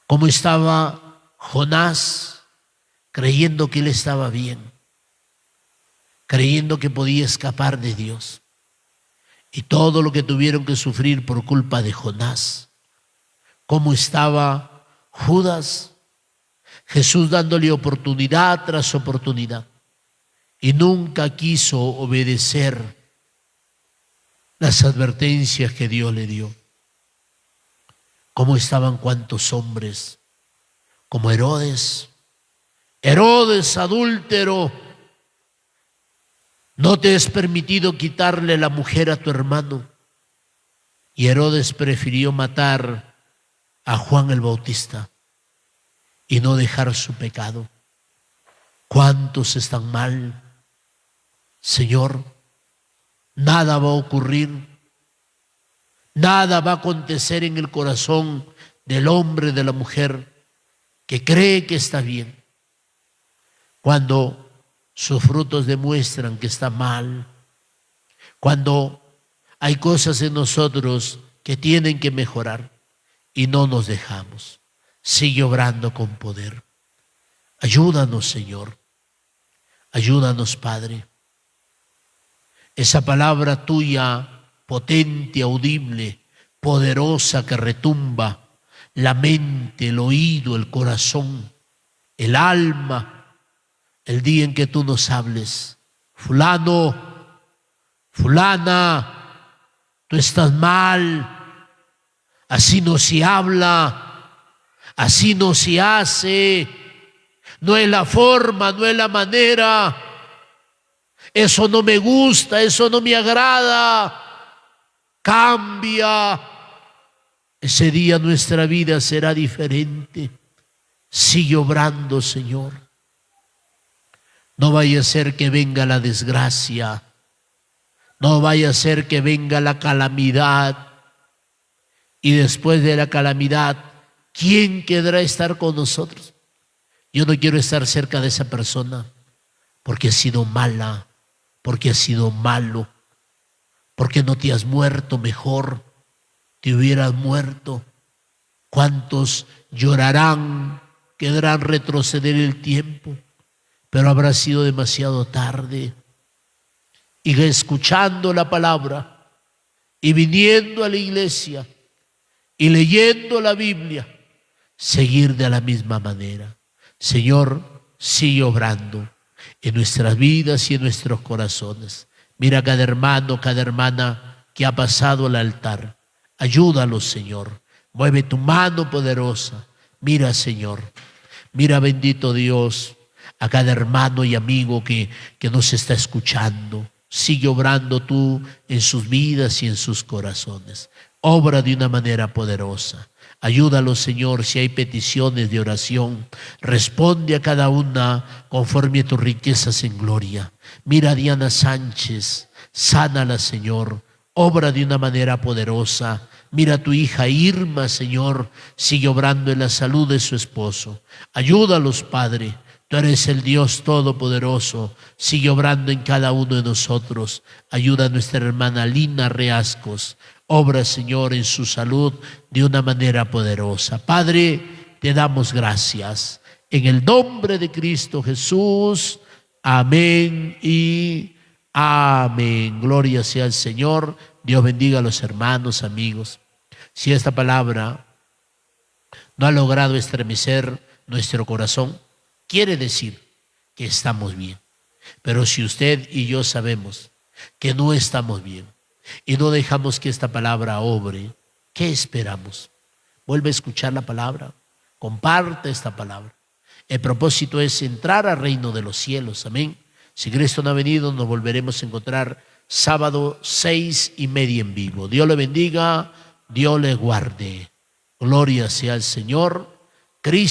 Como estaba Jonás creyendo que él estaba bien, creyendo que podía escapar de Dios, y todo lo que tuvieron que sufrir por culpa de Jonás. Como estaba Judas, Jesús dándole oportunidad tras oportunidad, y nunca quiso obedecer las advertencias que Dios le dio. Cómo estaban cuantos hombres, como Herodes adúltero. No te es permitido quitarle la mujer a tu hermano. Y Herodes prefirió matar a Juan el Bautista y no dejar su pecado. ¿Cuántos están mal? Señor, nada va a ocurrir, nada va a acontecer en el corazón del hombre, de la mujer que cree que está bien, cuando sus frutos demuestran que está mal, cuando hay cosas en nosotros que tienen que mejorar y no nos dejamos. Sigue obrando con poder. Ayúdanos, Señor. Ayúdanos, Padre. Esa palabra tuya, potente, audible, poderosa, que retumba la mente, el oído, el corazón, el alma. El día en que tú nos hables, fulano, fulana, tú estás mal, así no se habla, así no se hace, no es la forma, no es la manera, eso no me gusta, eso no me agrada, cambia. Ese día nuestra vida será diferente. Sigue obrando, Señor. No vaya a ser que venga la desgracia, no vaya a ser que venga la calamidad, y después de la calamidad, ¿quién querrá estar con nosotros? Yo no quiero estar cerca de esa persona porque ha sido mala, porque ha sido malo, porque no te has muerto mejor, te hubieras muerto. ¿Cuántos llorarán, querrán retroceder el tiempo? Pero habrá sido demasiado tarde. Y escuchando la palabra y viniendo a la iglesia y leyendo la Biblia, seguir de la misma manera. Señor, sigue obrando en nuestras vidas y en nuestros corazones. Mira cada hermano, cada hermana que ha pasado al altar. Ayúdalos, Señor. Mueve tu mano poderosa. Mira, Señor. Mira, bendito Dios, a cada hermano y amigo que nos está escuchando. Sigue obrando tú en sus vidas y en sus corazones. Obra de una manera poderosa. Ayúdalos, Señor, si hay peticiones de oración. Responde a cada una conforme a tus riquezas en gloria. Mira a Diana Sánchez, sánala, Señor. Obra de una manera poderosa. Mira a tu hija Irma, Señor, sigue obrando en la salud de su esposo. Ayúdalos, Padre. Tú eres el Dios Todopoderoso. Sigue obrando en cada uno de nosotros. Ayuda a nuestra hermana Lina Reascos. Obra, Señor, en su salud de una manera poderosa. Padre, te damos gracias. En el nombre de Cristo Jesús. Amén y amén. Gloria sea al Señor. Dios bendiga a los hermanos, amigos. Si esta palabra no ha logrado estremecer nuestro corazón, quiere decir que estamos bien. Pero si usted y yo sabemos que no estamos bien y no dejamos que esta palabra obre, ¿qué esperamos? Vuelve a escuchar la palabra, comparte esta palabra. El propósito es entrar al reino de los cielos, amén. Si Cristo no ha venido, nos volveremos a encontrar sábado 6:30 en vivo. Dios le bendiga, Dios le guarde. Gloria sea al Señor. Cristo